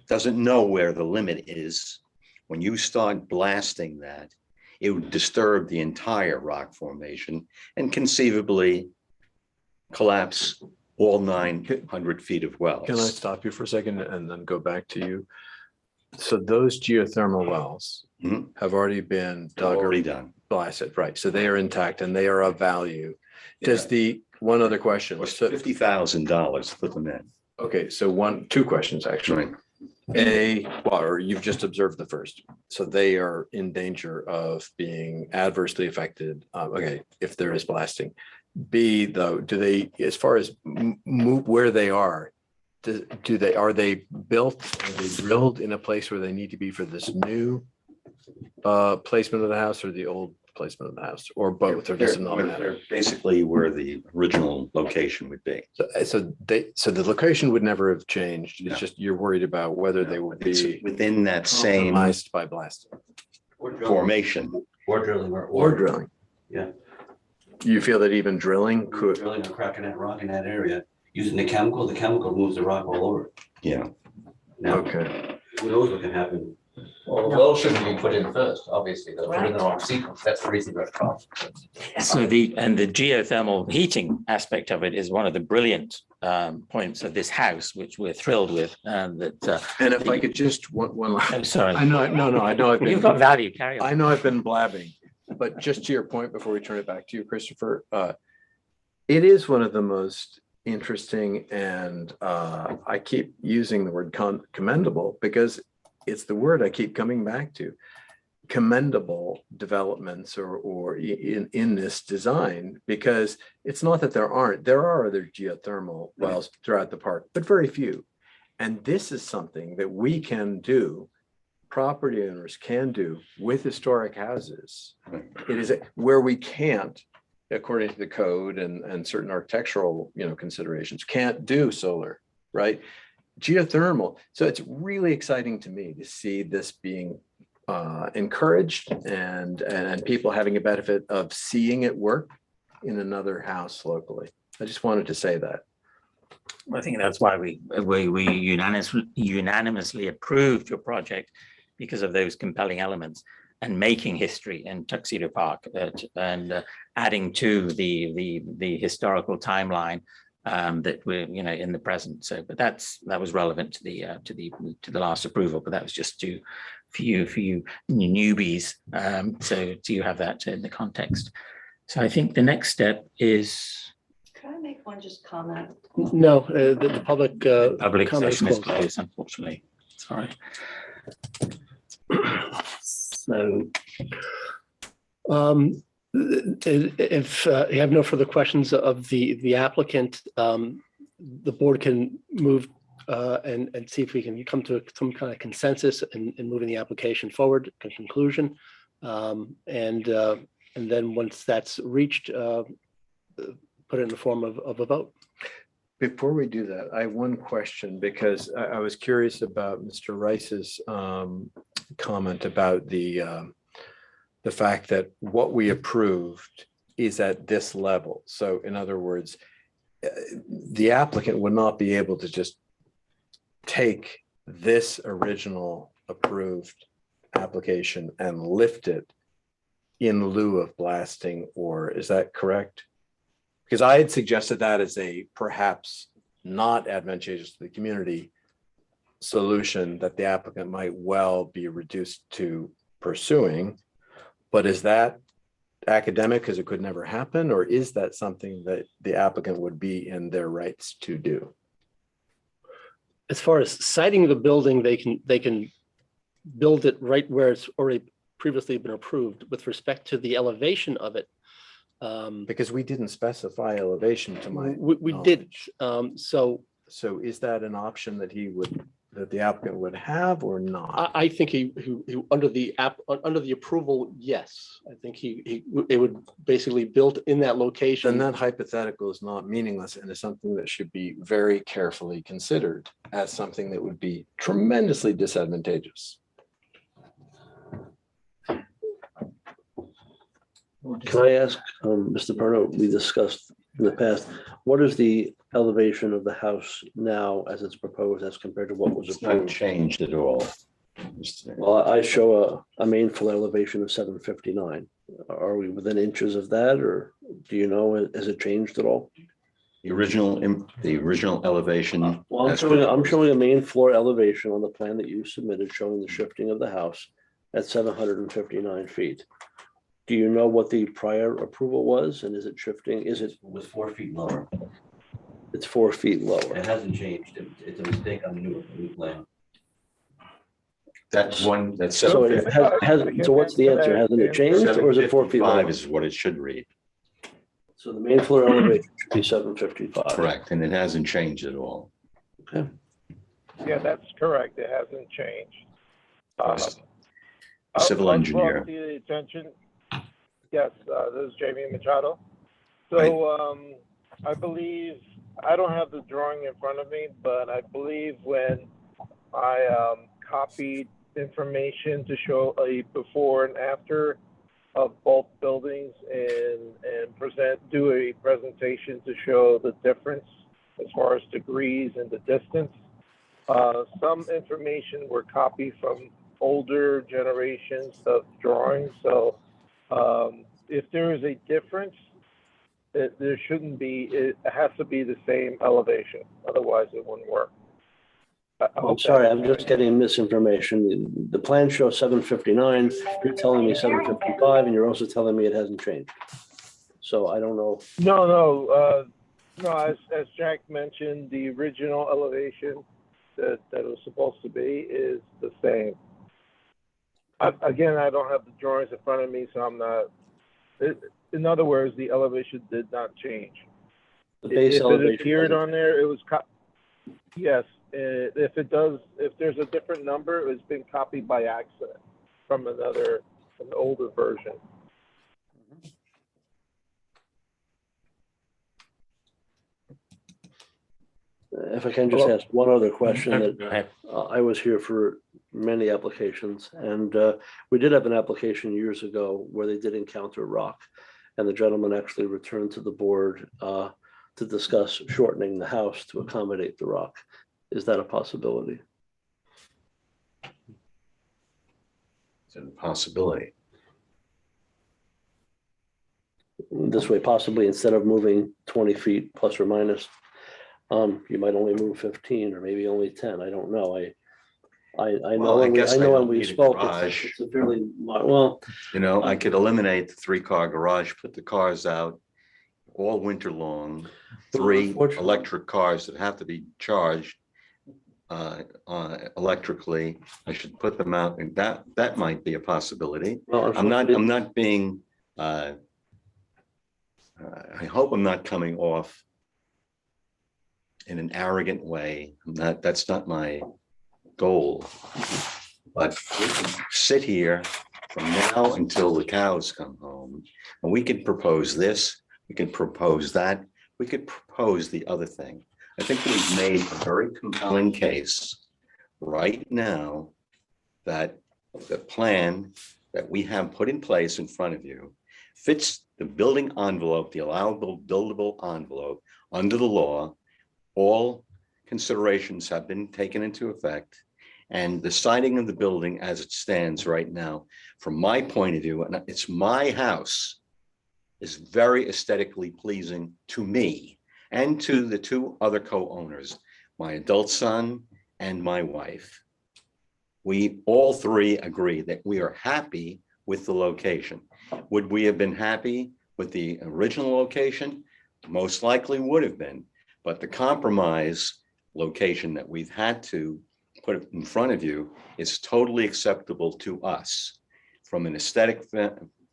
doesn't know where the limit is. When you start blasting that, it would disturb the entire rock formation and conceivably collapse all 900 feet of wells. Can I stop you for a second and then go back to you? So those geothermal wells Mhm. have already been They're dug or already done. blasted, right? So they are intact and they are of value. Does one other question? It was So, $50,000 to put them in. okay, so two questions actually. Or you've just observed the first. So they are in danger of being adversely affected. Okay, if there is blasting. B, though, do they, as far as move where they are, are they built, are they drilled in a place where they need to be for this new placement of the house or the old placement of the house, or both, or does it not matter? They're basically where the original location would be. So the location would never have changed. No. It's just you're worried about whether they would It's be within that same compromised by blasting formation. Or drilling or drilling. Yeah. You feel that even drilling could, Drilling or cracking that rock in that area, using the chemical moves the rock all over. Yeah. Now, okay. who knows what can happen? Well, the well shouldn't be put in first, obviously, they're put in the wrong sequence, that's the reason they're cost. So the geothermal heating aspect of it is one of the brilliant points of this house, which we're thrilled with. And that. And if I could just one last. I'm sorry. I know, no, I know I've been. You've got value. Carry on. I know I've been blabbing, but just to your point, before we turn it back to you, Christopher, it is one of the most interesting and I keep using the word commendable because it's the word I keep coming back to. Commendable developments or in this design, because it's not that there are other geothermal wells throughout the park, but very few. And this is something that we can do, property owners can do with historic houses. It is where we can't, according to the code and certain architectural, considerations, can't do solar, right? Geothermal. So it's really exciting to me to see this being encouraged and people having a benefit of seeing it work in another house locally. I just wanted to say that. I think that's why we unanimously approved your project, because of those compelling elements and making history in Tuxedo Park and adding to the historical timeline that we're in the present. So, but that was relevant to the last approval. But that was just for you newbies. So do you have that in the context? So I think the next step is. Can I make one just comment? No, the public. Public comment is session is closed. closed, unfortunately. Sorry. So, if you have no further questions of the applicant, the board can move and see if we can come to some kind of consensus in moving the application forward to conclusion. And then once that's reached, put it in the form of a vote. Before we do that, I have one question because I was curious about Mr. Rice's comment about the fact that what we approved is at this level. So in other words, the applicant would not be able to just take this original approved application and lift it in lieu of blasting, or is that correct? Because I had suggested that as a perhaps not advantageous to the community solution that the applicant might well be reduced to pursuing. But is that academic because it could never happen, or is that something that the applicant would be in their rights to do? As far as citing the building, they can build it right where it's already previously been approved. With respect to the elevation of it, Because we didn't specify elevation to my we did. knowledge. So is that an option that he would that the applicant would have or not? I think he, under the under the approval, yes. I think it would basically built in that location. Then that hypothetical is not meaningless and is something that should be very carefully considered as something that would be tremendously disadvantageous. Can I ask, Mr. Perno, we discussed in the past, what is the elevation of the house now as it's proposed as compared to what was It's not approved? changed at all. Well, I show a main floor elevation of 759. Are we within inches of that, or do you know, has it changed at all? The original elevation. Well, I'm showing a main floor elevation on the plan that you submitted showing the shifting of the house at 759 feet. Do you know what the prior approval was, and is it shifting? Is it? It was 4 feet lower. It's 4 feet lower. It hasn't changed. It's a mistake on the new plan. That's one, that's So it hasn't, so what's the answer? Hasn't it changed, or is it 4 feet 755 lower? is what it should read. So the main floor elevation should be 755. Correct, and it hasn't changed at all. Okay. Yeah, that's correct. It hasn't changed. Civil I'll engineer. draw to the attention. Yes, this is Jamie Machado. So I believe, I don't have the drawing in front of me, but I believe when I copied information to show a before and after of both buildings and do a presentation to show the difference as far as degrees and the distance. Some information were copied from older generations of drawings. So if there is a difference, there shouldn't be, it has to be the same elevation. Otherwise it wouldn't work. I'm sorry, I'm just getting misinformation. The plan shows 759, you're telling me 755, and you're also telling me it hasn't changed. So I don't know. No, as Jack mentioned, the original elevation that it was supposed to be is the same. Again, I don't have the drawings in front of me, so I'm not, in other words, the elevation did not change. The base If it elevation appeared hasn't- on there, it was, yes, if it does, if there's a different number, it's been copied by accident from an older version. If I can just ask one other question, Go that ahead. I was here for many applications, and we did have an application years ago where they did encounter rock, and the gentleman actually returned to the board to discuss shortening the house to accommodate the rock. Is that a possibility? It's a possibility. This way, possibly instead of moving 20 feet plus or minus, you might only move 15 or maybe only 10. I don't know. I Well, know I when guess I when don't we need a spoke, garage. it's a fairly, well, You know, I could eliminate the 3-car garage, put the cars out all winter long, 3 unfortunately- electric cars that have to be charged electrically. I should put them out, and that might be a possibility. well, I'm not being, I hope I'm not coming off in an arrogant way. That's not my goal. But we can sit here from now until the cows come home, and we could propose this, we could propose that, we could propose the other thing. I think we've made a very compelling case right now that the plan that we have put in place in front of you fits the building envelope, the allowable buildable envelope under the law. All considerations have been taken into effect, and the siding of the building as it stands right now, from my point of view, and it's my house, is very aesthetically pleasing to me and to the 2 other co-owners, my adult son and my wife. We all 3 agree that we are happy with the location. Would we have been happy with the original location? Most likely would have been, but the compromise location that we've had to put in front of you is totally acceptable to us from an aesthetic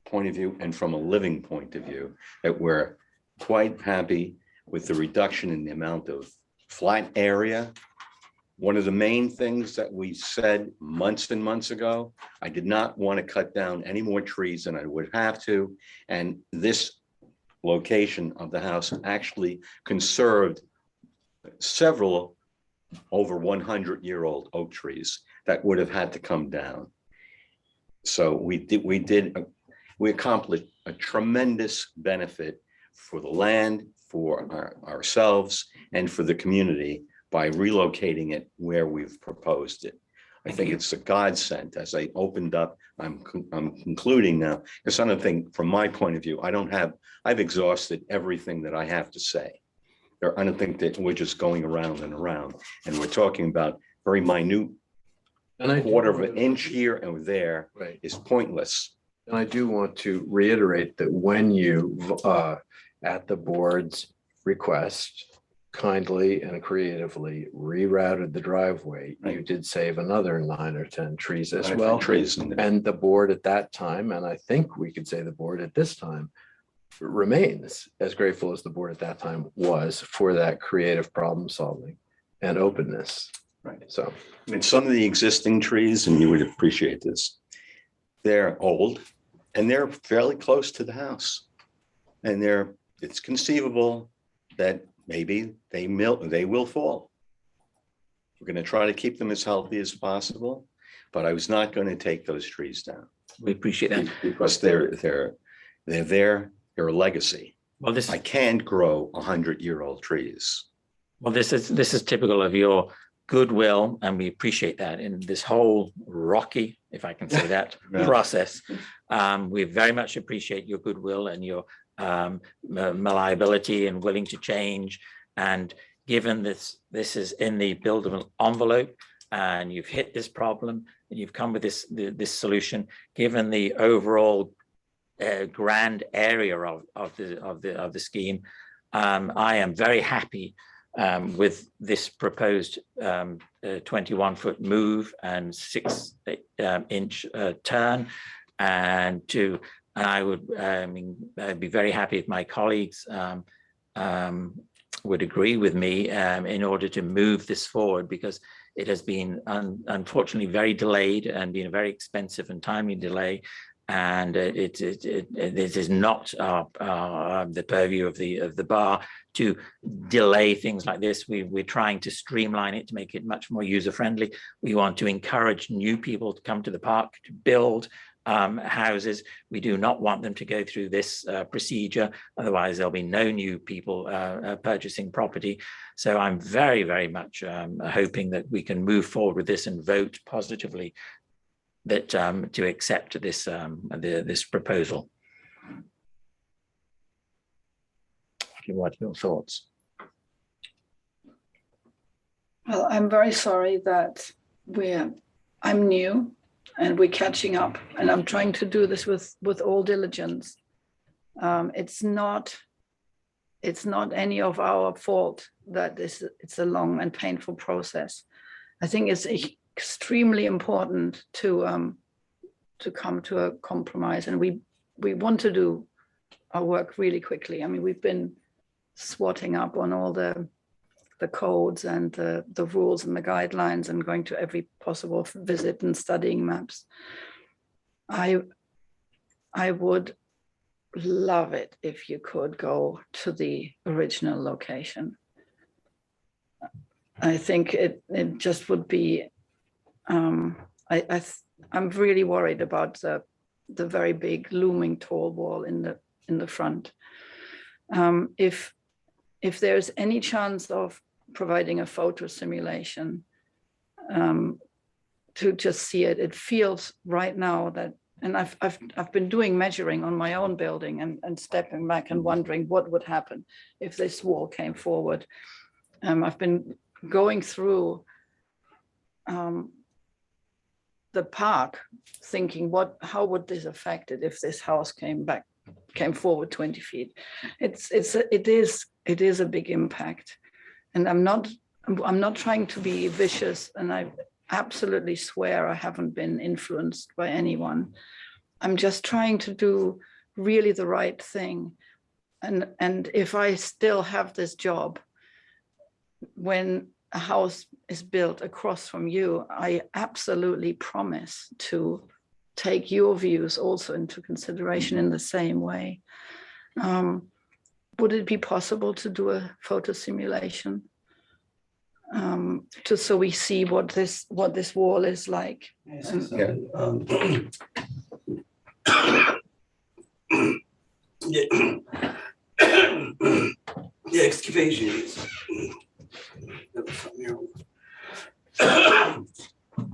point of view and from a living point of view, that we're quite happy with the reduction in the amount of flat area One of the main things that we said months and months ago, I did not want to cut down any more trees than I would have to. And this location of the house actually conserved several over 100-year-old oak trees that would have had to come down. So we accomplished a tremendous benefit for the land, for ourselves, and for the community by relocating it where we've proposed it. I think it's a godsend. As I opened up, I'm concluding now. It's another thing from my point of view. I've exhausted everything that I have to say. I don't think that we're just going around and around, and we're talking about very minute quarter of an inch here and there Right. is pointless. And I do want to reiterate that when you, at the board's request, kindly and creatively rerouted the driveway, you did save another 9 or 10 trees as well. Trees and And the board at that time, and I think we could say the board at this time, remains as grateful as the board at that time was for that creative problem solving and openness. Right. So, I mean, some of the existing trees, and you would appreciate this, they're old and they're fairly close to the house. And it's conceivable that maybe they will fall. We're going to try to keep them as healthy as possible, but I was not going to take those trees down We appreciate that. because they're there, they're a legacy. Well, this, I can't grow 100-year-old trees. well, this is typical of your goodwill, and we appreciate that in this whole rocky, if I can say that, Yeah. process. We very much appreciate your goodwill and your malleability and willing to change. And given this is in the buildable envelope, and you've hit this problem, and you've come with this solution, given the overall grand area of the scheme, I am very happy with this proposed 21-foot move and 6-inch turn, and I would I'd be very happy if my colleagues would agree with me in order to move this forward, because it has been unfortunately very delayed and been a very expensive and timely delay. And it is not the purview of the bar to delay things like this. We're trying to streamline it to make it much more user friendly. We want to encourage new people to come to the park to build houses. We do not want them to go through this procedure. Otherwise, there'll be no new people purchasing property. So I'm very, very much hoping that we can move forward with this and vote positively that to accept this this proposal. What are your thoughts? Well, I'm very sorry that I'm new and we're catching up, and I'm trying to do this with all diligence. It's not any of our fault that it's a long and painful process. I think it's extremely important to come to a compromise, and we want to do our work really quickly. I mean, we've been swatting up on all the codes and the rules and the guidelines and going to every possible visit and studying maps. I would love it if you could go to the original location. I think it just would be, I'm really worried about the very big looming tall wall in the front. If there's any chance of providing a photo simulation to just see it, it feels right now that, and I've been doing measuring on my own building and stepping back and wondering what would happen if this wall came forward. I've been going through the park thinking how would this affect it if this house came forward 20 feet. It is a big impact, and I'm not trying to be vicious, and I absolutely swear I haven't been influenced by anyone. I'm just trying to do really the right thing, and if I still have this job when a house is built across from you, I absolutely promise to take your views also into consideration in the same way. Would it be possible to do a photo simulation? Just so we see what this wall is like. The excavation is.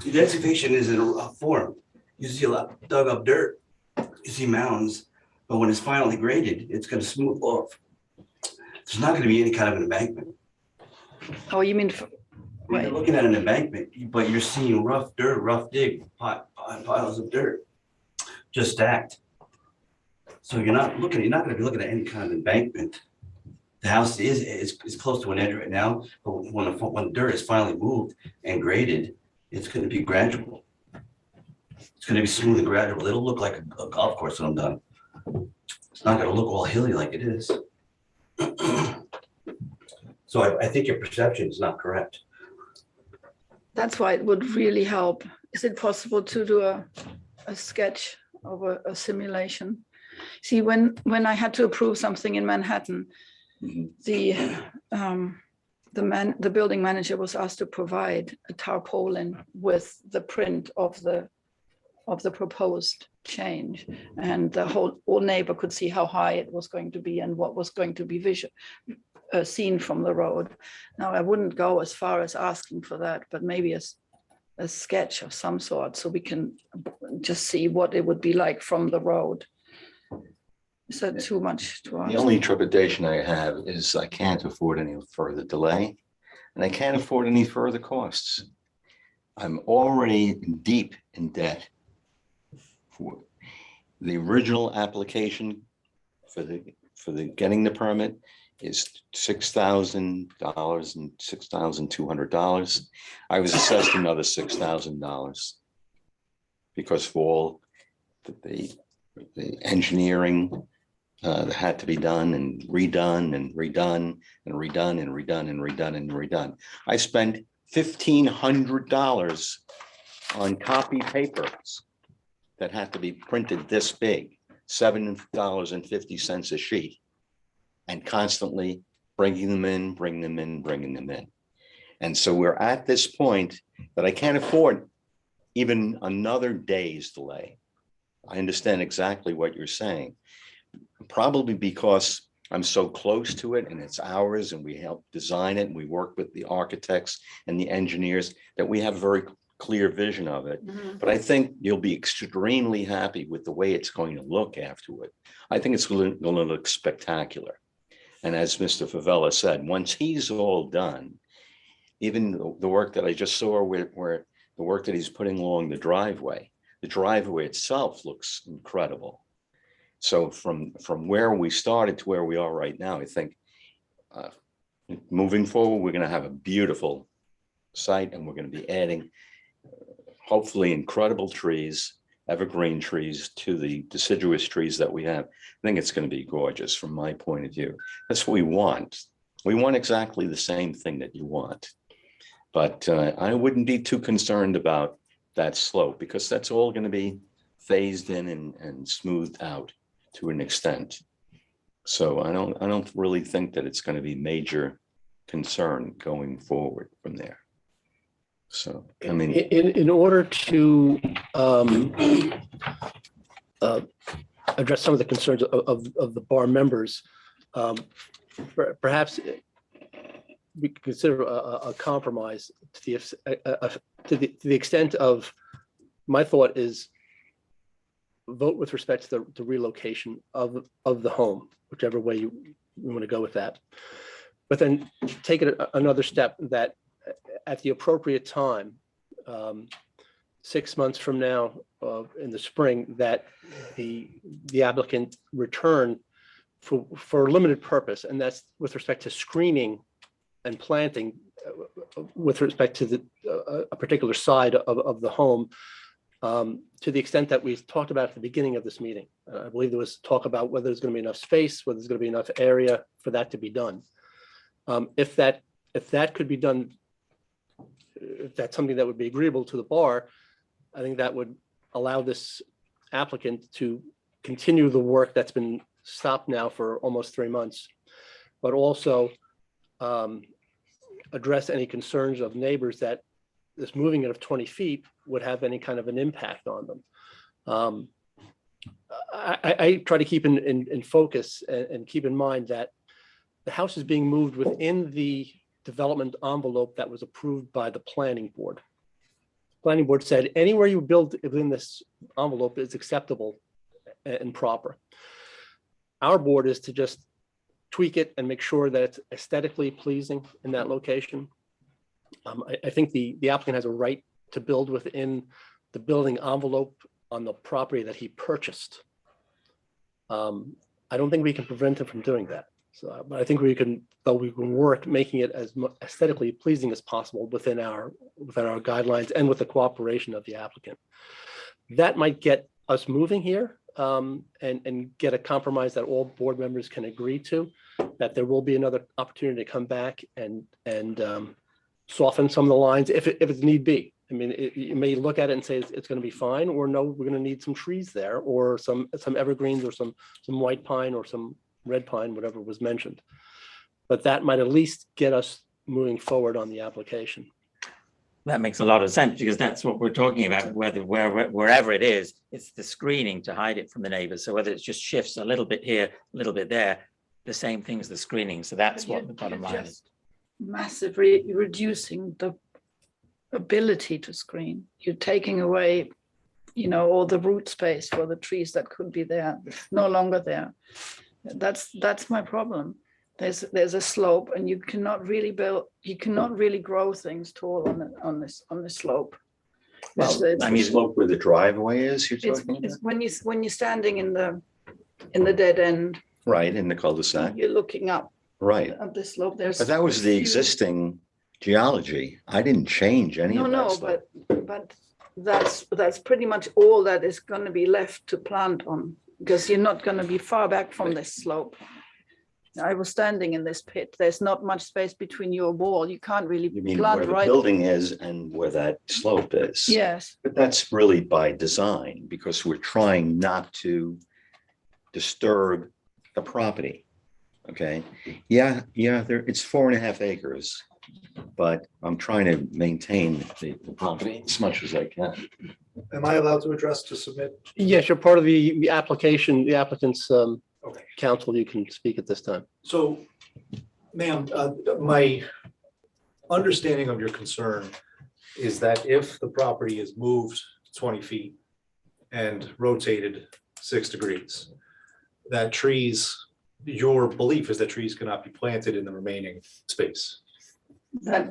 The excavation is in a rough form. You see a lot dug up dirt, you see mounds, but when it's finally graded, it's going to smooth off. There's not going to be any kind of an embankment. Oh, you mean, When you're looking at an embankment, but you're seeing rough dirt, rough dig, piles of dirt, just stacked. So you're not going to be looking at any kind of embankment. The house is close to an edge right now, but when the dirt is finally moved and graded, it's going to be gradual. It's going to be smooth and gradual. It'll look like a golf course when I'm done. It's not going to look all hilly like it is. So I think your perception is not correct. that's why it would really help. Is it possible to do a sketch of a simulation? See, when I had to approve something in Manhattan, the building manager was asked to provide a tarpaulin with the print of the proposed change, and the whole neighbor could see how high it was going to be and what was going to be seen from the road. Now, I wouldn't go as far as asking for that, but maybe a sketch of some sort, so we can just see what it would be like from the road. Is that too much to ask? The only trepidation I have is I can't afford any further delay, and I can't afford any further costs. I'm already deep in debt for the original application for the getting the permit is $6,000 and $6,200. I was assessed another $6,000 because for all the engineering that had to be done and redone and redone and redone and redone and redone and redone. I spent $1,500 on copy papers that had to be printed this big, $7.50 a sheet, and constantly bringing them in, bringing them in, bringing them in. And so we're at this point that I can't afford even another day's delay. I understand exactly what you're saying, probably because I'm so close to it and it's ours and we help design it and we work with the architects and the engineers that we have a very clear vision of it. But I think you'll be extremely happy with the way it's going to look afterward. I think it's going to look spectacular. And as Mr. Favela said, once he's all done, even the work that I just saw where the work that he's putting along the driveway itself looks incredible. So from where we started to where we are right now, I think moving forward, we're going to have a beautiful site, and we're going to be adding hopefully incredible trees, evergreen trees, to the deciduous trees that we have. I think it's going to be gorgeous from my point of view. That's what we want. We want exactly the same thing that you want. But I wouldn't be too concerned about that slope, because that's all going to be phased in and smoothed out to an extent. So I don't really think that it's going to be major concern going forward from there. So, I mean, in order to address some of the concerns of the bar members, perhaps we could consider a compromise to the extent of, my thought is, vote with respect to the relocation of the home, whichever way you want to go with that. But then take it another step, that at the appropriate time, 6 months from now, in the spring, that the applicant return for a limited purpose, and that's with respect to screening and planting with respect to a particular side of the home, to the extent that we've talked about at the beginning of this meeting. I believe there was talk about whether there's going to be enough space, whether there's going to be enough area for that to be done. If that could be done if that's something that would be agreeable to the bar, I think that would allow this applicant to continue the work that's been stopped now for almost 3 months, but also address any concerns of neighbors that this moving it of 20 feet would have any kind of an impact on them. I try to keep in focus and keep in mind that the house is being moved within the development envelope that was approved by the planning board. Planning board said anywhere you build within this envelope is acceptable and proper. Our board is to just tweak it and make sure that it's aesthetically pleasing in that location. I think the applicant has a right to build within the building envelope on the property that he purchased. I don't think we can prevent him from doing that. So, but I think we can work making it as aesthetically pleasing as possible within our guidelines and with the cooperation of the applicant. That might get us moving here and get a compromise that all board members can agree to, that there will be another opportunity to come back and soften some of the lines if it's need be. I mean, you may look at it and say it's going to be fine, or no, we're going to need some trees there, or some evergreens, or some white pine, or some red pine, whatever was mentioned. But that might at least get us moving forward on the application. That makes a lot of sense, because that's what we're talking about, wherever it is, it's the screening to hide it from the neighbors. So whether it just shifts a little bit here, a little bit there, the same thing as the screening. So that's what the bottom line is. Massively reducing the ability to screen. You're taking away, all the root space for the trees that could be there. It's no longer there. That's my problem. There's a slope, and you cannot really grow things tall on this slope. Well, I mean, slope where the driveway is, you're talking about? It's when you're standing in the dead end, Right, in the cul-de-sac, you're looking up right. at the slope. There's But that was the existing geology. I didn't change any of that No, stuff. but that's pretty much all that is going to be left to plant on, because you're not going to be far back from this slope. I was standing in this pit. There's not much space between your wall. You can't really You mean where plant the right. building is and where that slope is? Yes, But that's really by design, because we're trying not to disturb the property. Okay, yeah, it's 4.5 acres, but I'm trying to maintain the property as much as I can. Am I allowed to address to submit? Yes, you're part of the application, the applicant's Okay. counsel. You can speak at this time. So, ma'am, my understanding of your concern is that if the property is moved 20 feet and rotated 6 degrees, that your belief is that trees cannot be planted in the remaining space. that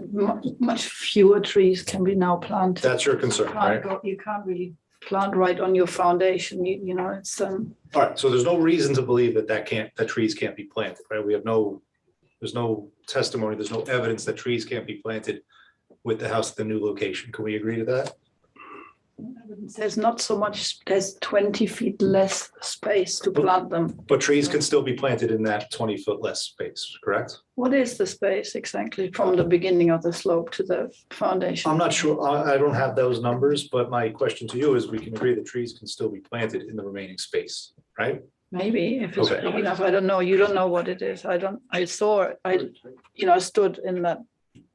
much fewer trees can be now planted. That's your concern, right? You can't really plant right on your foundation. It's All right, so there's no reason to believe that trees can't be planted, right? There's no testimony, there's no evidence that trees can't be planted with the house at the new location. Can we agree to that? there's not so much. There's 20 feet less space to plant them. But trees can still be planted in that 20-foot less space, correct? What is the space exactly from the beginning of the slope to the foundation? I'm not sure, I don't have those numbers, but my question to you is we can agree that trees can still be planted in the remaining space, right? Maybe if it's Okay. big enough. I don't know. You don't know what it is. I saw it.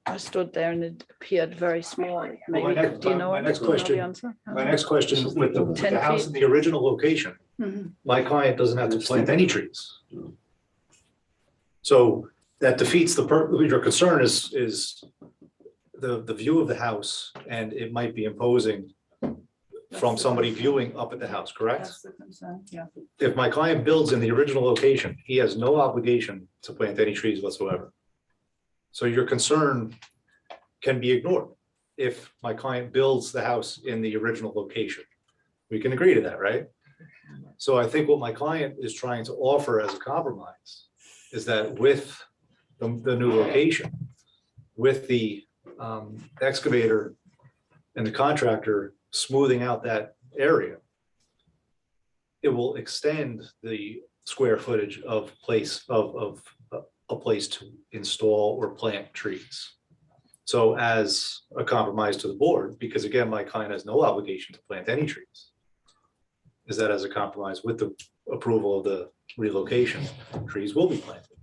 I stood there and it appeared very small. Maybe, do you know? my next do you know the question- answer? My next question, with the 10 house feet. in the original location, Mhm. my client doesn't have to plant any trees. So that defeats your concern is the view of the house, and it might be imposing from somebody viewing up at the house, correct? That's the concern, yeah. If my client builds in the original location, he has no obligation to plant any trees whatsoever. So your concern can be ignored if my client builds the house in the original location. We can agree to that, right? So I think what my client is trying to offer as a compromise is that with the new location, with the excavator and the contractor smoothing out that area, it will extend the square footage of a place to install or plant trees. So as a compromise to the board, because again, my client has no obligation to plant any trees, is that as a compromise with the approval of the relocation, trees will be planted.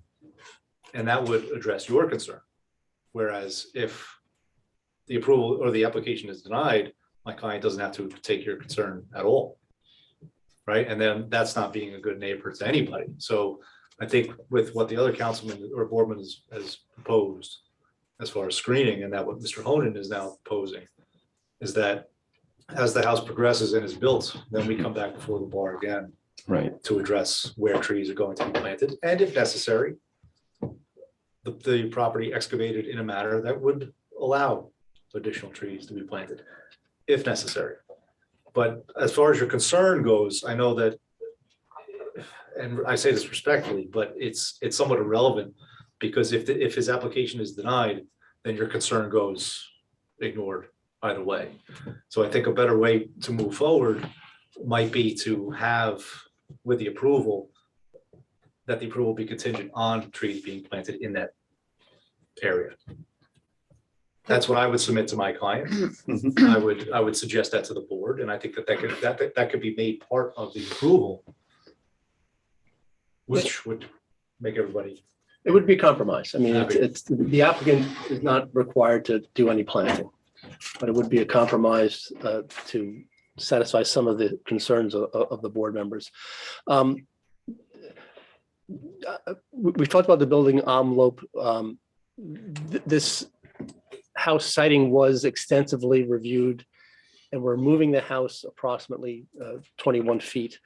And that would address your concern. Whereas if the approval or the application is denied, my client doesn't have to take your concern at all. Right? And then that's not being a good neighbor to anybody. So I think with what the other councilman or boardman has proposed, as far as screening, and that what Mr. Honan is now proposing, is that as the house progresses and is built, then we come back before the bar again Right. to address where trees are going to be planted, and if necessary, the property excavated in a manner that would allow additional trees to be planted, if necessary. But as far as your concern goes, I know that, and I say this respectfully, but it's somewhat irrelevant, because if his application is denied, then your concern goes ignored either way. So I think a better way to move forward might be to have, with the approval, that the approval be contingent on trees being planted in that area. That's what I would submit to my client. I would suggest that to the board, and I think that could be made part of the approval, which would make everybody. It would be a compromise. I mean, it's, the applicant is not required to do any planting, but it would be a compromise to satisfy some of the concerns of the board members. We've talked about the building envelope. This house siting was extensively reviewed, and we're moving the house approximately 21 feet.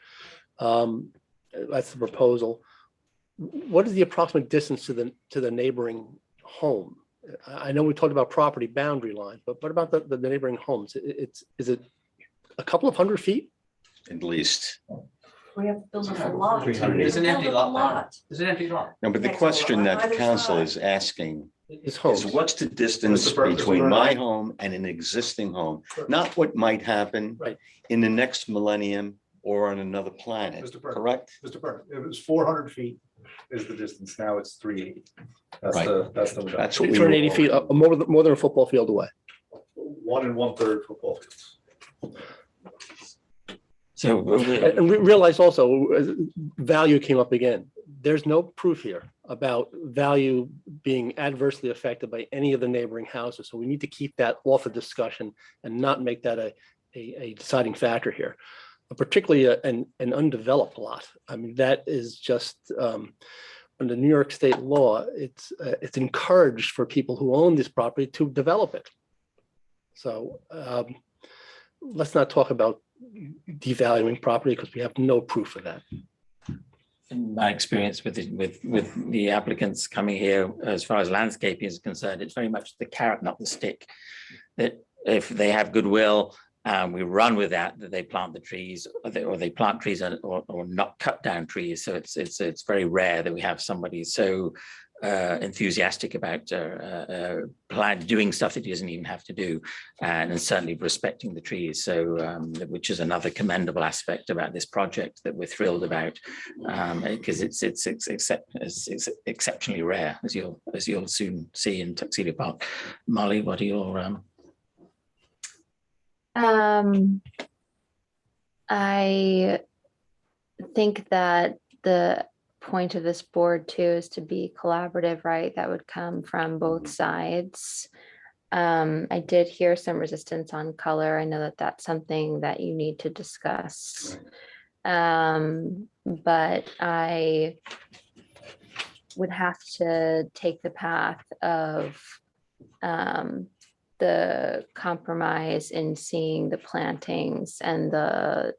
That's the proposal. What is the approximate distance to the neighboring home? I know we talked about property boundary line, but what about the neighboring homes? Is it a couple of hundred feet? At least. We have to build a lot. There's an empty lot there. Lot. There's an empty lot. No, but the Next question door, that on the either council side. is asking His is homes. what's the distance Mr. Burke, between Mr. my Burke. home and an existing home? Sure. Not what might happen Right. in the next millennium or on another planet, Mr. Burke. correct? Mr. Burke, it was 400 feet is the distance. Now it's 380. That's Right. that's the. That's what we 380 feet, more than a football field away. 1 1/3 football fields. So And realize also, value came up again. There's no proof here about value being adversely affected by any of the neighboring houses. So we need to keep that off the discussion and not make that a deciding factor here. Particularly an undeveloped lot. I mean, that is just, under New York state law, it's encouraged for people who own this property to develop it. So let's not talk about devaluing property because we have no proof of that. in my experience with the applicants coming here, as far as landscaping is concerned, it's very much the carrot, not the stick. That if they have goodwill, we run with that they plant the trees, or they plant trees or not cut down trees. So it's very rare that we have somebody so enthusiastic about doing stuff that he doesn't even have to do, and certainly respecting the trees. So which is another commendable aspect about this project that we're thrilled about, because it's exceptionally rare, as you'll soon see in Tuxedo Park. Molly, what are your I think that the point of this board too is to be collaborative, right? That would come from both sides. I did hear some resistance on color. I know that that's something that you need to discuss. But I would have to take the path of the compromise in seeing the plantings and the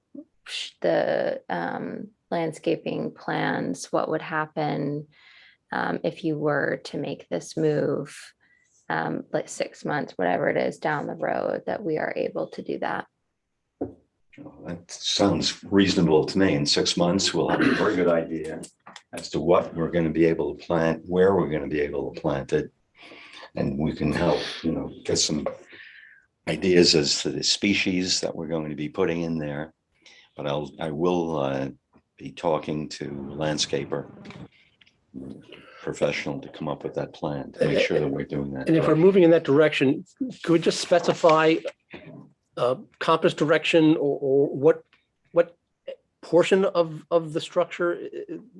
landscaping plans, what would happen if you were to make this move, like 6 months, whatever it is down the road, that we are able to do that. That sounds reasonable to me. In 6 months, we'll have a very good idea as to what we're going to be able to plant, where we're going to be able to plant it. And we can help, get some ideas as to the species that we're going to be putting in there. But I will be talking to landscaper professional to come up with that plan, to make sure that we're doing that. And if we're moving in that direction, could we just specify compass direction or what portion of the structure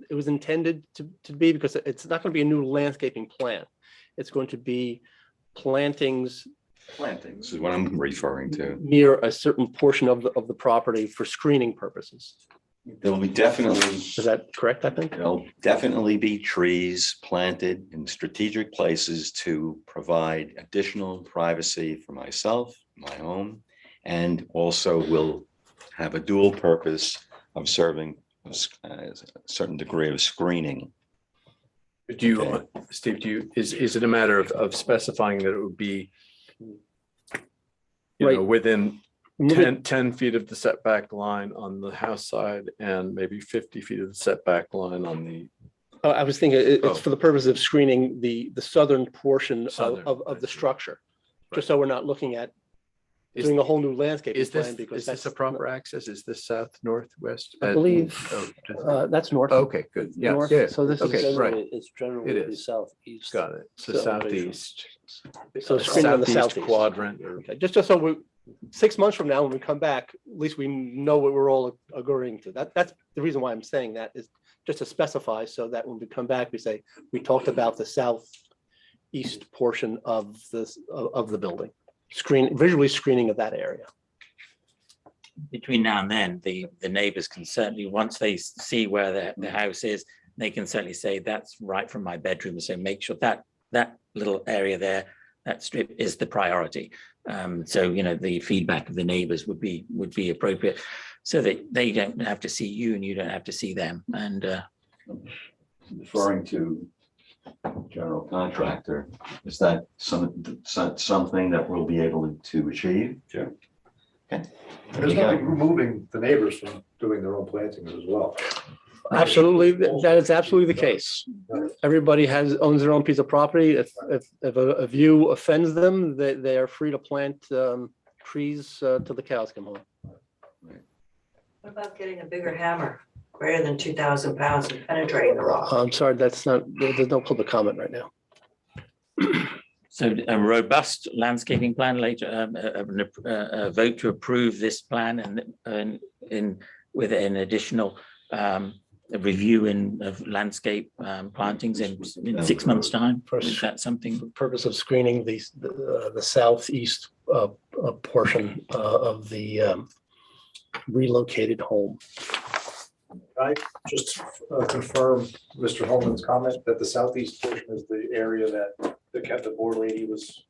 it was intended to be? Because it's not going to be a new landscaping plan. It's going to be plantings Plantings is what I'm referring to. near a certain portion of the property for screening purposes. There will be definitely, Is that correct, I think? there'll definitely be trees planted in strategic places to provide additional privacy for myself, my home, and also will have a dual purpose of serving a certain degree of screening. Do you, Okay. Steve, is it a matter of specifying that it would be, you Right. know, within Moving- 10 feet of the setback line on the house side and maybe 50 feet of the setback line on the, I was thinking Oh. it's for the purpose of screening the southern portion Southern, of I the see. structure. Right. Just so we're not looking at is doing a whole new landscaping is plan this, because is this a that's, proper access? Is this south, northwest? I believe, that's north. Okay, good. Yeah, North, yeah. so this is Okay, right. It's generally It the is. southeast. Got it. So So- southeast. So screening on the Southeast southeast. quadrant or Okay, just so we, 6 months from now, when we come back, at least we know what we're all agreeing to. That's the reason why I'm saying that, is just to specify so that when we come back, we say, we talked about the southeast portion of the building. Visually screening of that area. Between now and then, the neighbors can certainly, once they see where the house is, they can certainly say, that's right from my bedroom. So make sure that little area there, that strip is the priority. So, you know, the feedback of the neighbors would be appropriate so that they don't have to see you and you don't have to see them. And Referring to general contractor, is that something that we'll be able to achieve? Sure. Okay. There's nothing removing the neighbors from doing their own plantings as well. Absolutely, that is absolutely the case. Everybody owns their own piece of property. If a view offends them, they are free to plant trees till the cows come home. What about getting a bigger hammer, greater than 2,000 pounds and penetrating the rock? I'm sorry, there's no public comment right now. so a robust landscaping plan later, a vote to approve this plan and with an additional review of landscape plantings in 6 months' time. Is that something? Purpose of screening the southeast portion of the relocated home. I just confirm Mr. Holman's comment that the southeast portion is the area that the board lady was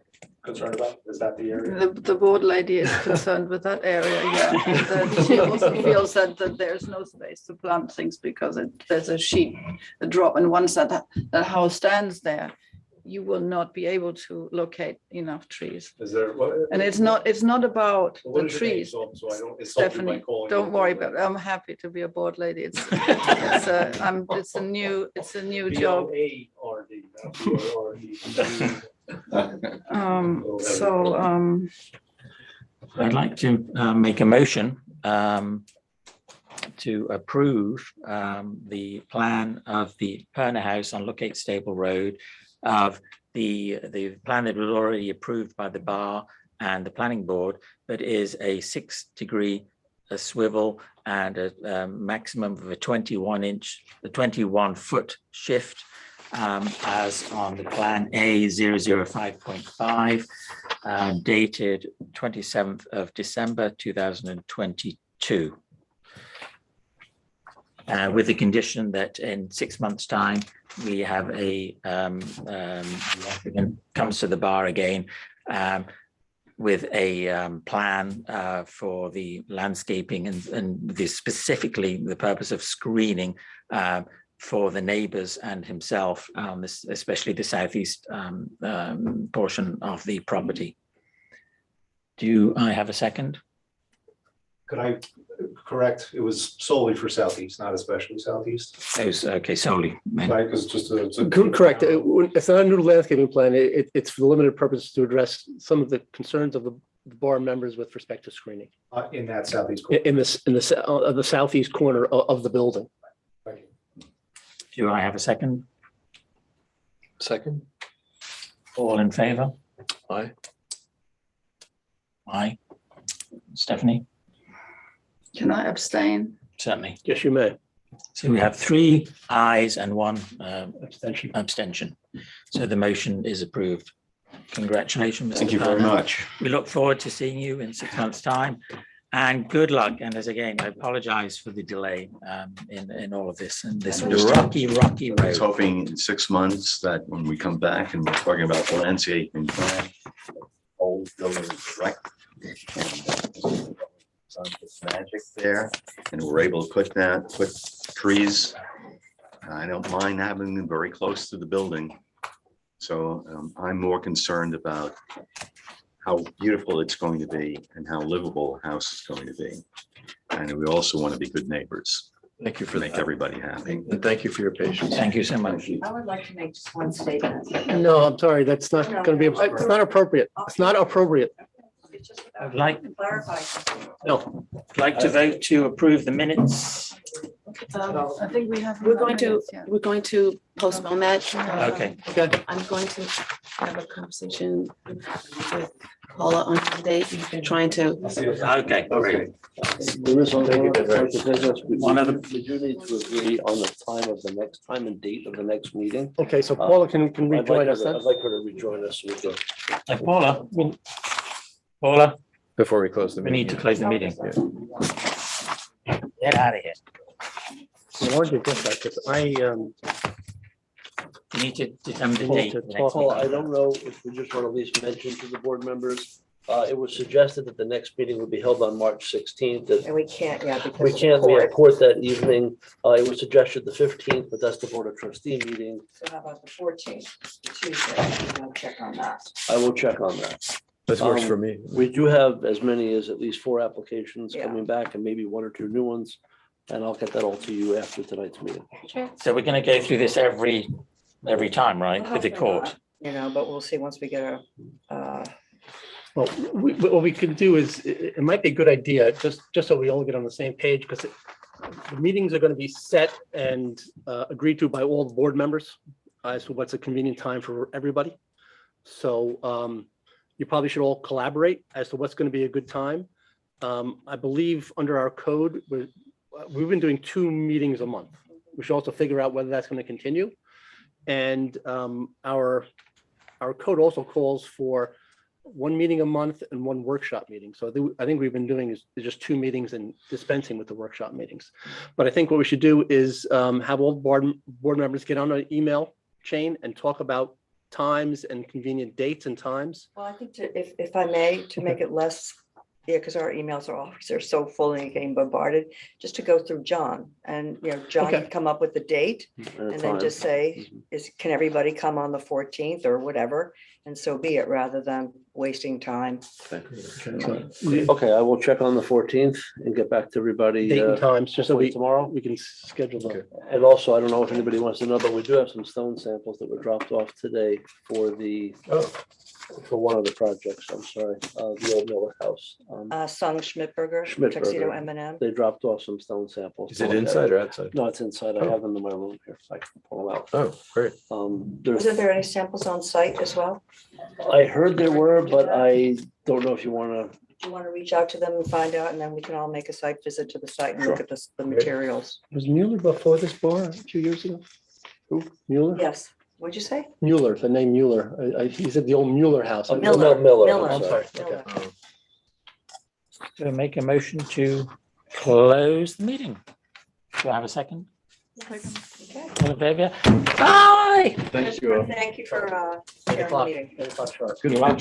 concerned about. Is that the area? The board lady is concerned with that area, yeah. That she also feels that there's no space to plant things because there's a drop, and once that house stands there, you will not be able to locate enough trees. Is there? And it's not about What the is your name, trees. so I don't insult you by Stephanie, calling don't you a worry board about it. I'm happy to be a board lady. It's a new lady. job. B-O-A-R-D, not B-O-R-D. I'd like to make a motion to approve the plan of the Perna House on Lookgate Stable Road, of the plan that was already approved by the bar and the planning board, that is a 6-degree swivel and a maximum of a 21-foot shift, as on the plan A005.5, dated 27th of December 2022. With the condition that in 6 months' time, we have the applicant comes to the bar again with a plan for the landscaping and specifically the purpose of screening for the neighbors and himself, especially the southeast portion of the property. Do I have a second? Could I correct? It was solely for southeast, not especially southeast. Okay, solely. Right, because it's just Correct. It's not a new landscaping plan. It's for the limited purpose to address some of the concerns of the bar members with respect to screening in that southeast corner. in the southeast corner of the building. Thank you. Do I have a second? Second? All in favor? Aye. Aye. Stephanie, Can I abstain? certainly. Yes, you may. So we have 3 ayes and 1 Abstention. abstention. So the motion is approved. Congratulations. Mr. Thank you very Perna. much. We look forward to seeing you in 6 months' time. And good luck. And as again, I apologize for the delay in all of this and this rocky I was road. hoping in 6 months that when we come back and we're talking about the landscaping plan, old building is correct. And some magic there, and we're able to put trees. I don't mind having them very close to the building. So I'm more concerned about how beautiful it's going to be and how livable a house is going to be. And we also want to be good neighbors, Thank you to for make that. everybody happy. And thank you for your patience. Thank you so much. I would like to make just one statement. No, I'm sorry, that's not going to be, it's not appropriate. It's not appropriate. It's just I'd like, clarify something. No. like to vote to approve the minutes. I think we have. We're going to, minutes, yeah. we're going to postpone that. Okay. Okay. I'm going to have a conversation with Paula on Monday, trying to, Okay, great. There is one Thank you, more Desiree. point of business. One of the- We do need to agree on the time of the next time and date of the next meeting. Okay, so Paula can I'd like rejoin her us to- then? I'd like her to rejoin us. So we can- Paula, Before we close the we meeting. need to close the meeting. Get out of here. I wanted to get that because You need to determine the Paul, date. to of the talk- next Paul, I meeting. don't know if we just want to at least mention to the board members, it was suggested that the next meeting would be held on March 16th. That And we can't, yeah, because. we of can't, we have court. court that evening. It was suggested the 15th, but that's the board of trustee meeting. So how about the 14th, Tuesday? I'll check on that. I will check on that. This works Um, for me. We do have as many as at least 4 applications Yeah. coming back and maybe 1 or 2 new ones. And I'll get that all to you after tonight's meeting. Sure. So we're going to go through this every time, right, with the court? You know, but we'll see once we get a, well, what we could do is, it might be a good idea, just so we all get on the same page, because the meetings are going to be set and agreed to by all the board members as to what's a convenient time for everybody. So you probably should all collaborate as to what's going to be a good time. I believe under our code, we've been doing 2 meetings a month. We should also figure out whether that's going to continue. And our code also calls for 1 meeting a month and 1 workshop meeting. So I think we've been doing is just 2 meetings and dispensing with the workshop meetings. But I think what we should do is have all board members get on an email chain and talk about times and convenient dates and times. well, I think if I may, to make it less, yeah, because our emails are always, they're so full and getting bombarded, just to go through John and, John Okay. can come up with the date and then time. just say, can everybody come on the 14th or whatever? And so be it, rather than wasting time. Okay, I will check on the 14th and get back to everybody. Date and times, just so hopefully we tomorrow. we can schedule them. And also, I don't know if anybody wants to know, but we do have some stone samples that were dropped off today for for one of the projects. I'm sorry, the old Miller House. Sung Schmidberger, Schmidberger. Tuxedo M&M. They dropped off some stone samples. Is it inside or outside? No, it's inside. I have them in my room here. I can pull them out. Oh, great. There's, Wasn't there any samples on site as well? I heard there were, but I don't know if you want to. Do you want to reach out to them and find out, and then we can all make a site visit to the site and look Sure. at the materials? Was Mueller before this bar a few years ago? Who? Mueller? Yes, what'd you say? Mueller, the name Mueller. He said the old Mueller house. Miller. Miller. I'm sorry. Miller. Okay. So make a motion to close the meeting. Do I have a second? Okay. All in favor? Bye. Thank you. Thank you for, 8 sharing the o'clock, meeting. 8 o'clock sharp. Good luck.